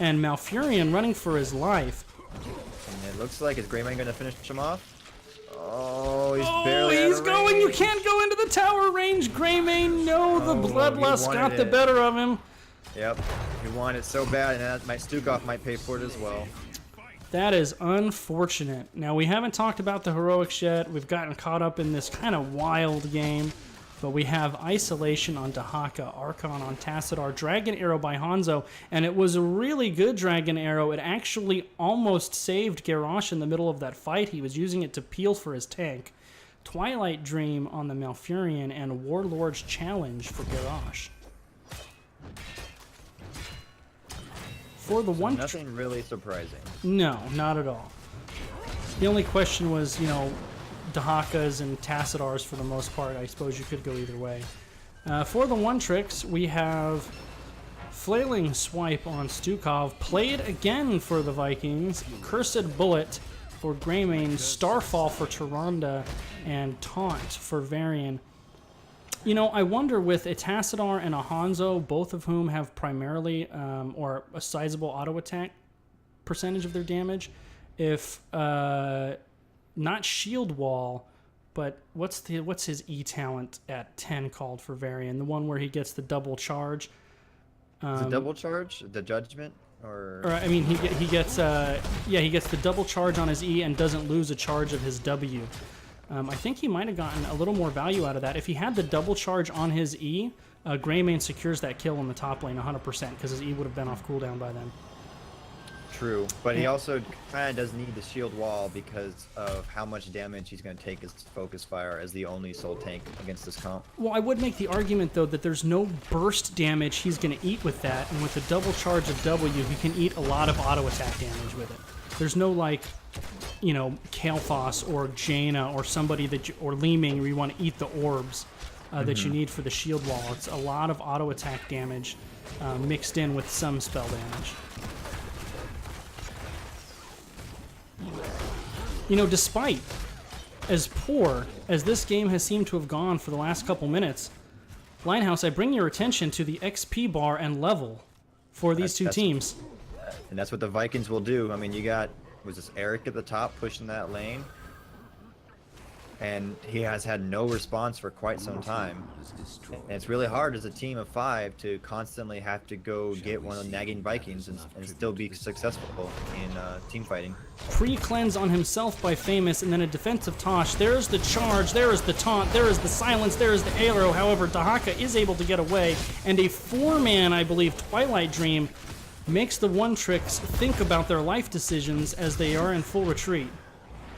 and Malfurion running for his life. And it looks like, is Greymane going to finish him off? Oh, he's Oh, barely he's out of going! range. You can't go into the tower range, Greymane! No, the Oh, bloodlust he got wanted the it. better of him. Yep. He wanted it so bad, and that Stukov might pay for it as well. That is unfortunate. Now, we haven't talked about the heroics yet. We've gotten caught up in this kind of wild game. But we have Isolation on Dahaka, Archon on Tassadar, Dragon Arrow by Hanzo, and it was a really good Dragon Arrow. It actually almost saved Garrosh in the middle of that fight. He was using it to peel for his tank. Twilight Dream on the Malfurion, and Warlord's Challenge for Garrosh. For the one... Nothing really surprising. No, not at all. The only question was, you know, Dahaka's and Tassadar's for the most part. I suppose you could go either way. For the one tricks, we have Flailing Swipe on Stukov, played again for the Vikings, Cursed Bullet for Greymane, Starfall for Tyrande, and Taunt for Varian. You know, I wonder with a Tassadar and a Hanzo, both of whom have primarily or a sizable auto attack percentage of their damage, if not Shield Wall, but what's his E talent at 10 called for Varian? The one where he gets the double charge. Is it double charge? The Judgment? Or I mean, he gets the double charge on his E and doesn't lose a charge of his W. I think he might have gotten a little more value out of that. If he had the double charge on his E, Greymane secures that kill in the top lane 100% because his E would have been off cooldown by then. True, but he also kind of does need the shield wall because of how much damage he's going to take as focus fire as the only soul tank against this comp. Well, I would make the argument, though, that there's no burst damage he's going to eat with that, and with the double charge of W, he can eat a lot of auto attack damage with it. There's no, like, you know, Kael'thas or Jaina or somebody or Li-Ming where you want to eat the orbs that you need for the shield wall. It's a lot of auto attack damage mixed in with some spell damage. Despite as poor as this game has seemed to have gone for the last couple minutes, Linehouse, I bring your attention to the XP bar and level for these two teams. And that's what the Vikings will do. I mean, you got, was this Eric at the top pushing that lane? And he has had no response for quite some time. And it's really hard as a team of 5 to constantly have to go get one of the nagging Vikings and still be successful in team fighting. Pre-cleanse on himself by Famous, and then a defensive tosh. There's the charge, there is the taunt, there is the silence, there is the arrow. However, Dahaka is able to get away, and a 4-man, I believe, Twilight Dream makes the One Tricks think about their life decisions as they are in full retreat.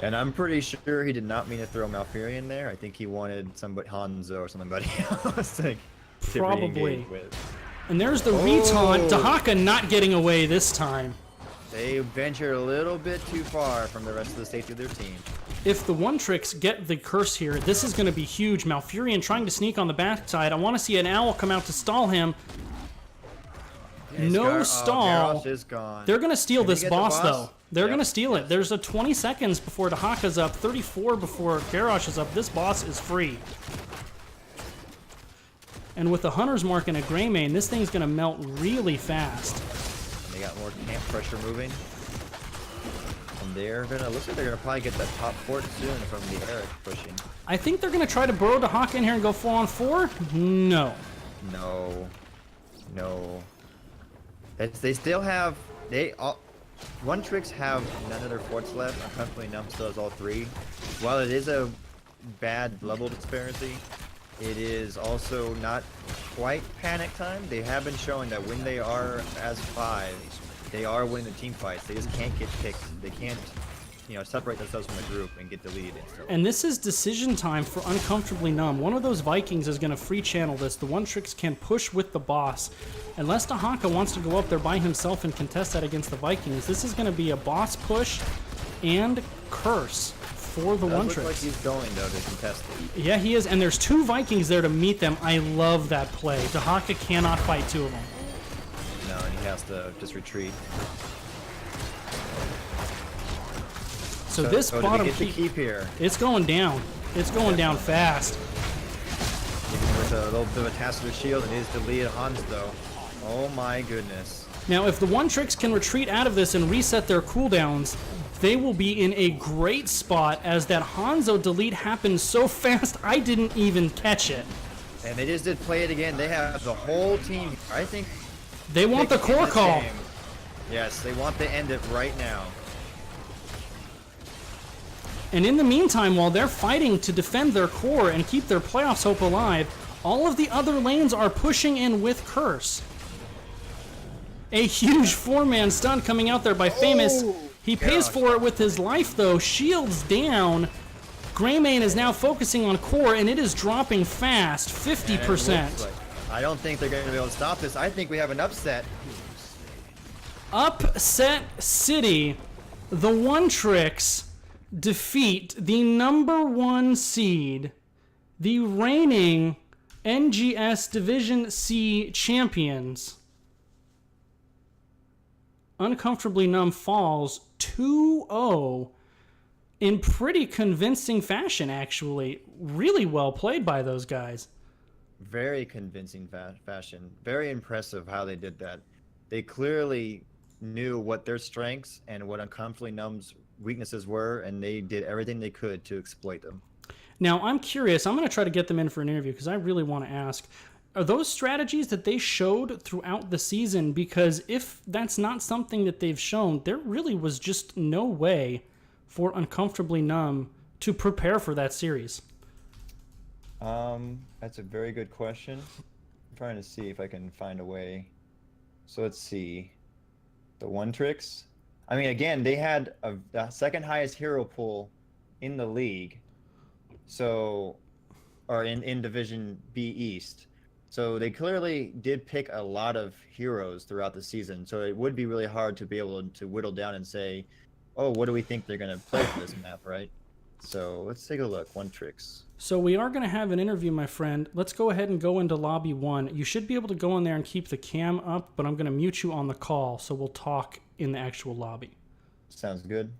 And I'm pretty sure he did not mean to throw Malfurion there. I think he wanted somebody, Hanzo or somebody else to Probably. re-engage with. And there's the retaunt. Dahaka not getting away this time. They ventured a little bit too far from the rest of the safety of their team. If the One Tricks get the curse here, this is going to be huge. Malfurion trying to sneak on the backside. I want to see an owl come out to stall him. No stall. Garrosh is gone. They're going to steal Can he this get the boss, boss? though. They're Yep. going to steal it. There's a 20 seconds before Dahaka's up, 34 before Garrosh is up. This boss is free. And with the Hunter's Mark and a Greymane, this thing's going to melt really fast. They got more camp pressure moving. And they're gonna, looks like they're gonna probably get that top fort soon from the Eric pushing. I think they're going to try to burrow Dahaka in here and go 4-on-4. No. No. They still have, One Tricks have none of their forts left. Uncomfortably Numb still has all 3. While it is a bad level disparity, it is also not quite panic time. They have been showing that when they are as 5, they are winning the team fights. They just can't get picked. They can't, separate themselves from the group and get the lead. And this is decision time for Uncomfortably Numb. One of those Vikings is going to free channel this. The One Tricks can push with the boss. Unless Dahaka wants to go up there by himself and contest that against the Vikings, this is going to be a boss push and curse for the One Tricks. Looks like he's going, though, to contest it. Yeah, he is. And there's 2 Vikings there to meet them. I love that play. Dahaka cannot fight 2 of them. No, and he has to just retreat. So this bottom get the keep here. it's going down. It's going down fast. Even with a little bit of a Tacitus shield, it is the lead Hans, though. Oh my goodness. Now, if the One Tricks can retreat out of this and reset their cooldowns, they will be in a great spot as that Hanzo delete happened so fast I didn't even catch it. And they just did play it again. They have the whole team. I think They want the core call. game. Yes, they want to end it right now. And in the meantime, while they're fighting to defend their core and keep their playoffs hope alive, all of the other lanes are pushing in with Curse. A huge 4-man stun coming out there by Famous. He pays for it with his life, though. Shields down. Greymane is now focusing on core, and it is dropping fast, 50%. I don't think they're going to be able to stop this. I think we have an upset. Upset City. The One Tricks defeat the #1 seed, the reigning NGS Division C champions. Uncomfortably Numb falls 2-0 in pretty convincing fashion, actually. Really well played by those guys. Very convincing fashion. Very impressive how they did that. They clearly knew what their strengths and what Uncomfortably Numb's weaknesses were, and they did everything they could to exploit them. Now, I'm curious. I'm going to try to get them in for an interview because I really want to ask, are those strategies that they showed throughout the season? Because if that's not something that they've shown, there really was just no way for Uncomfortably Numb to prepare for that series. That's a very good question. I'm trying to see if I can find a way. So let's see. The One Tricks. I mean, again, they had the second highest hero pool in the league. So, or in Division B East. So they clearly did pick a lot of heroes throughout the season. So it would be really hard to be able to whittle down and say, oh, what do we think they're going to play for this map, right? So let's take a look. One Tricks. So we are going to have an interview, my friend. Let's go ahead and go into lobby 1. You should be able to go in there and keep the cam up, but I'm going to mute you on the call, so we'll talk in the actual lobby. Sounds good.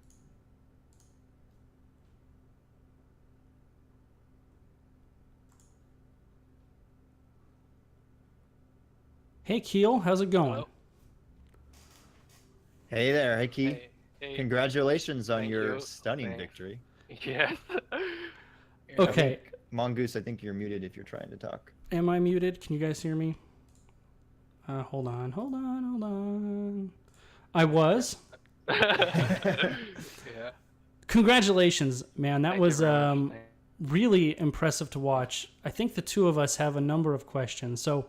Hey, Keel, how's it going? Hello. Hey there, hey Key. Hey. Congratulations on Thank your you. stunning Thanks. victory. Yes. I Yeah. Okay, think Mongoose, I think you're muted if you're trying to talk. am I muted? Can you guys hear me? Hold on. I was. Yeah. Congratulations, man. That Thank you was very much. really impressive to watch. I think the two of us have a number of questions. So,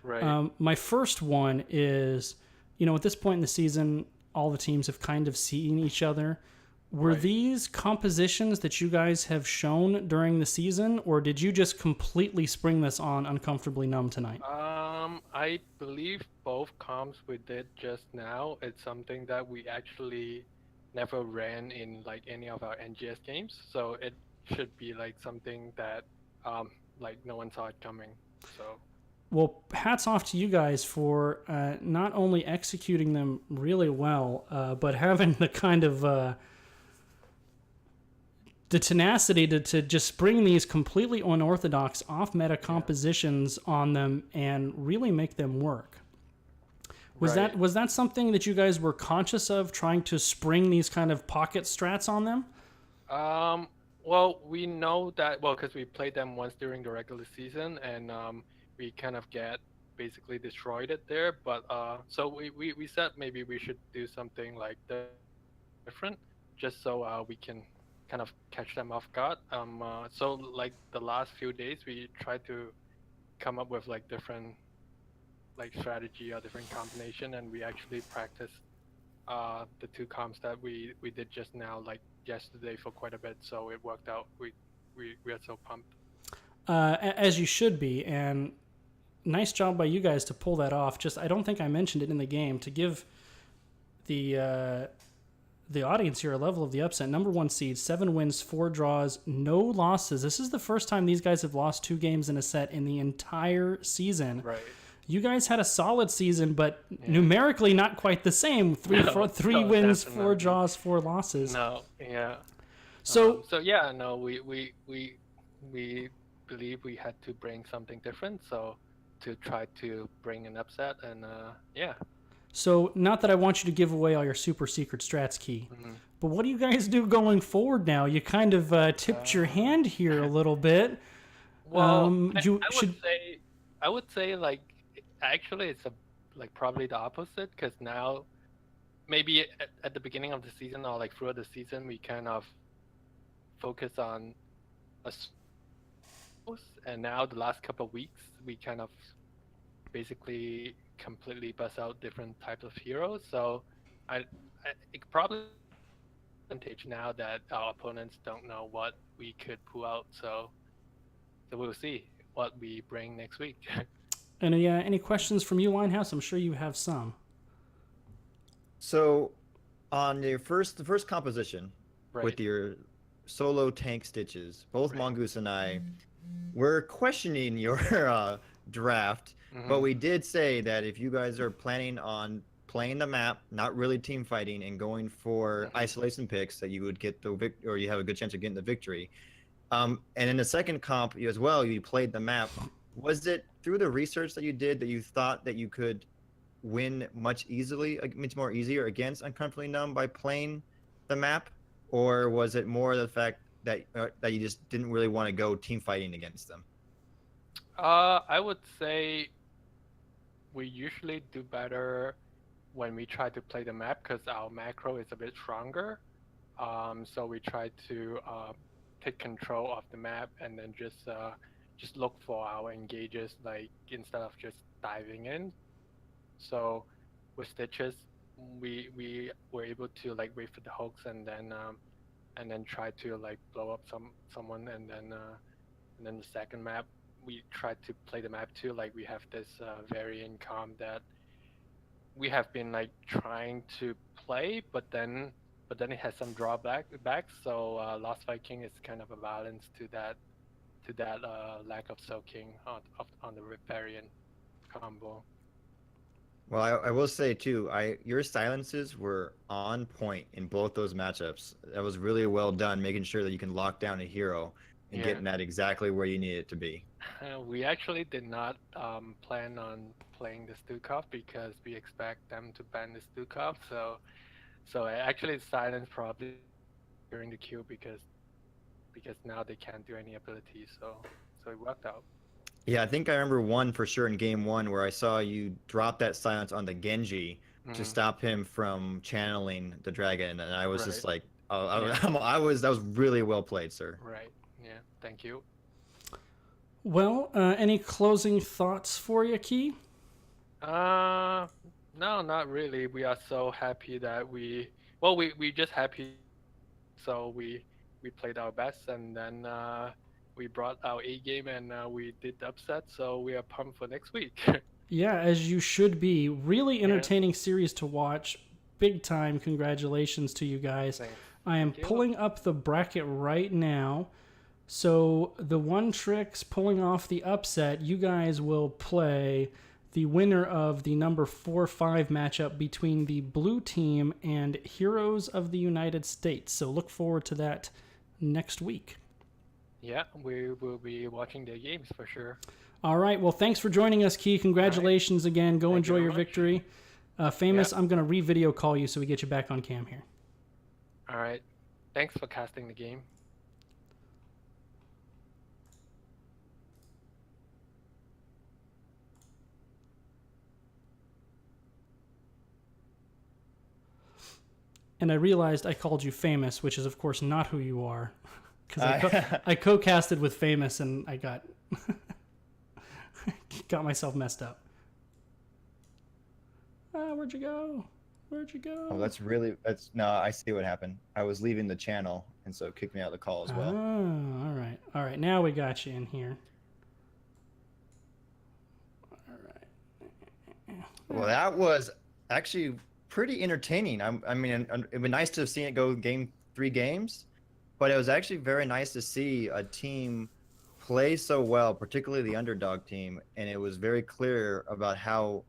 Right. my first one is, you know, at this point in the season, all the teams have kind of seen each other. Were Right. these compositions that you guys have shown during the season, or did you just completely spring this on Uncomfortably Numb tonight? I believe both comps we did just now, it's something that we actually never ran in like any of our NGS games, so it should be like something that like no one saw it coming. So Well, hats off to you guys for not only executing them really well, but having the kind of the tenacity to just bring these completely unorthodox, off-meta compositions on them and really make them work. right. Was that something that you guys were conscious of, trying to spring these kind of pocket strats on them? Well, we know that, well, because we played them once during the regular season, and we kind of get basically destroyed it there. But so we said maybe we should do something like different, just so we can kind of catch them off guard. So like the last few days, we tried to come up with like different like strategy or different combination, and we actually practiced the two comps that we did just now, like yesterday, for quite a bit. So it worked out. We are so pumped. As you should be, and nice job by you guys to pull that off. Just I don't think I mentioned it in the game to give the audience here a level of the upset. Number one seed, 7 wins, 4 draws, no losses. This is the first time these guys have lost 2 games in a set in the entire season. Right. You guys had a solid season, but numerically not quite the same. Three No, wins, 4 definitely. draws, 4 losses. No. Yeah. So So yeah. No. We believe we had to bring something different. So to try to bring an upset, and yeah. So, not that I want you to give away all your super secret strats, Key, but what do you guys do going forward now? You kind of tipped your hand here a little bit. Well, You I should. would say like actually it's a like probably the opposite, because now maybe at the beginning of the season or like throughout the season we kind of focus on a and now the last couple of weeks we kind of basically completely bust out different types of heroes. So I it probably advantage now that our opponents don't know what we could pull out. So we'll see what we bring next week. Any questions from you, Linehouse? I'm sure you have some. So, on the first composition Right. with your solo tank stitches, both Right. Mongoose and I were questioning your draft, but we did say that if you guys are planning on playing the map, not really team fighting, and going for isolation picks, that you would get the or you have a good chance of getting the victory. And in the second comp as well, you played the map. Was it through the research that you did that you thought that you could win much more easier against Uncomfortably Numb by playing the map, or was it more the fact that you just didn't really want to go team fighting against them? I would say we usually do better when we try to play the map, because our macro is a bit stronger. So we try to take control of the map and then just look for our engages, like instead of just diving in. So with stitches, we were able to like wait for the hooks and then try to like blow up someone, and then the second map we tried to play the map too. Like we have this variant comp that we have been like trying to play, but then it has some drawbacks. So Lost Viking is kind of a balance to that lack of soaking on the variant combo. Well, I will say too, your silences were on point in both those matchups. That was really well done, making sure that you can lock down a hero and Yeah. getting that exactly where you need it to be. We actually did not plan on playing the Stukov because we expect them to ban the Stukov. So actually silence probably during the queue because now they can't do any abilities. So it worked out. Yeah, I think I remember one for sure in game one where I saw you drop that silence on the Genji to stop him from channeling the dragon, and I was just like, that was really well played, sir. Right. Yeah. Thank you. Well, any closing thoughts for you, Key? No, not really. We are so happy that we just happy. So we played our best, and then we brought our A game, and we did the upset. So we are pumped for next week. Yeah, as you should be. Really entertaining series to watch. Big time. Congratulations to you guys. Thanks. I am pulling up the bracket right now. So the One Tricks pulling off the upset, you guys will play the winner of the number 4-5 matchup between the blue team and Heroes of the United States. So look forward to that next week. Yeah, we will be watching their games for sure. All right. Well, thanks for joining us, Key. Congratulations again. Go enjoy your victory. Famous, I'm going to re-video call you so we get you back on cam here. All right. Thanks for casting the game. And I realized I called you Famous, which is, of course, not who you are. Because I co-casted with Famous, and I got myself messed up. Where'd you go? Where'd you go? Oh, no, I see what happened. I was leaving the channel, and so it kicked me out of the call as well. Oh, all right. All right, now we got you in here. All right. Well, that was actually pretty entertaining. I mean, it'd be nice to have seen it go three games, but it was actually very nice to see a team play so well, particularly the underdog team, and it was very clear about how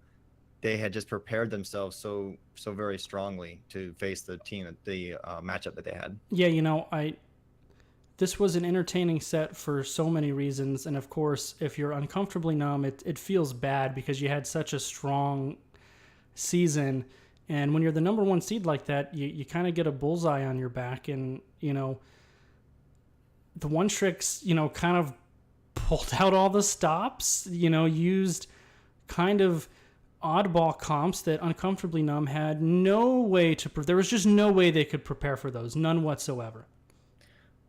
they had just prepared themselves so very strongly to face the team, the matchup that they had. Yeah, this was an entertaining set for so many reasons, and of course, if you're uncomfortably numb, it feels bad because you had such a strong season. And when you're the number one seed like that, you kind of get a bullseye on your back. And, the One Tricks, kind of pulled out all the stops, used kind of oddball comps that Uncomfortably Numb had no way to... There was just no way they could prepare for those. None whatsoever.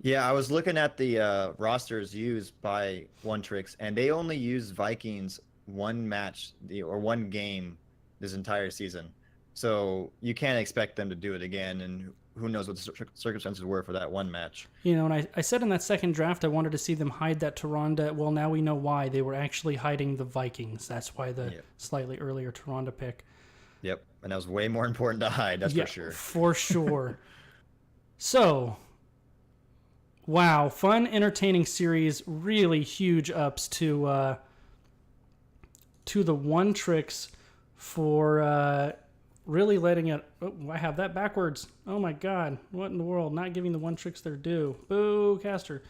Yeah, I was looking at the rosters used by One Tricks, and they only used Vikings one match or one game this entire season. So you can't expect them to do it again, and who knows what the circumstances were for that one match. And I said in that second draft I wanted to see them hide that Taronda. Well, now we know why. They were actually hiding the Vikings. That's why the slightly earlier Taronda pick. Yep, and that was way more important to hide, that's for sure. For sure. So, wow, fun, entertaining series. Really huge ups to the One Tricks for... really letting it... Oh, I have that backwards. Oh my god. What in the world? Not giving the One Tricks their due. Boo, Caster.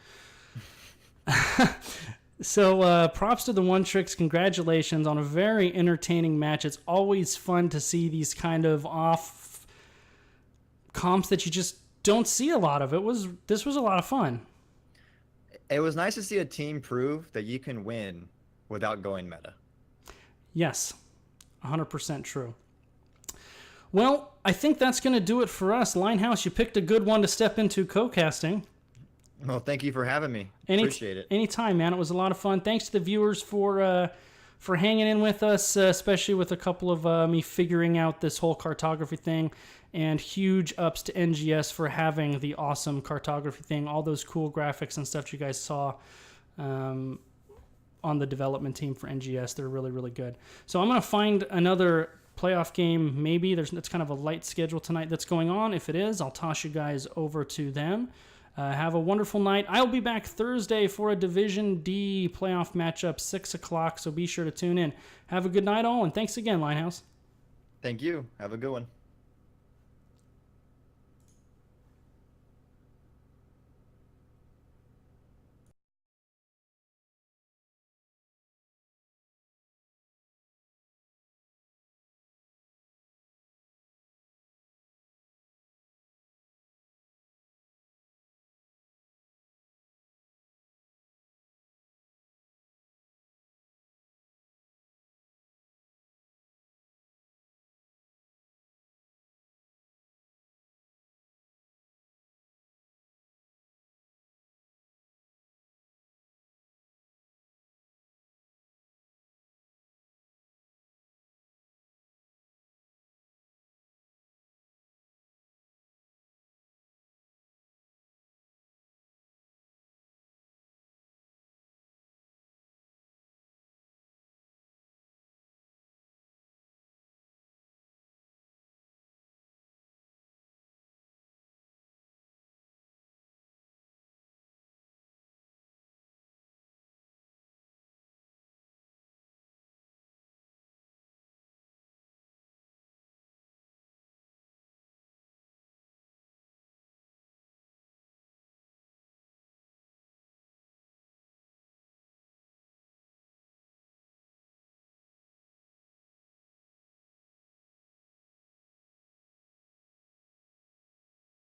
So props to the One Tricks. Congratulations on a very entertaining match. It's always fun to see these kind of off comps that you just don't see a lot of. This was a lot of fun. It was nice to see a team prove that you can win without going meta. Yes. 100% true. Well, I think that's going to do it for us. Linehouse, you picked a good one to step into co-casting. Well, thank you for having me. Appreciate it. Anytime, man. It was a lot of fun. Thanks to the viewers for hanging in with us, especially with a couple of me figuring out this whole cartography thing. And huge ups to NGS for having the awesome cartography thing. All those cool graphics and stuff you guys saw on the development team for NGS. They're really, really good. So I'm going to find another playoff game. Maybe it's kind of a light schedule tonight that's going on. If it is, I'll toss you guys over to them. Have a wonderful night. I'll be back Thursday for a Division D playoff matchup, 6 o'clock, so be sure to tune in. Have a good night all, and thanks again, Linehouse. Thank you. Have a good one.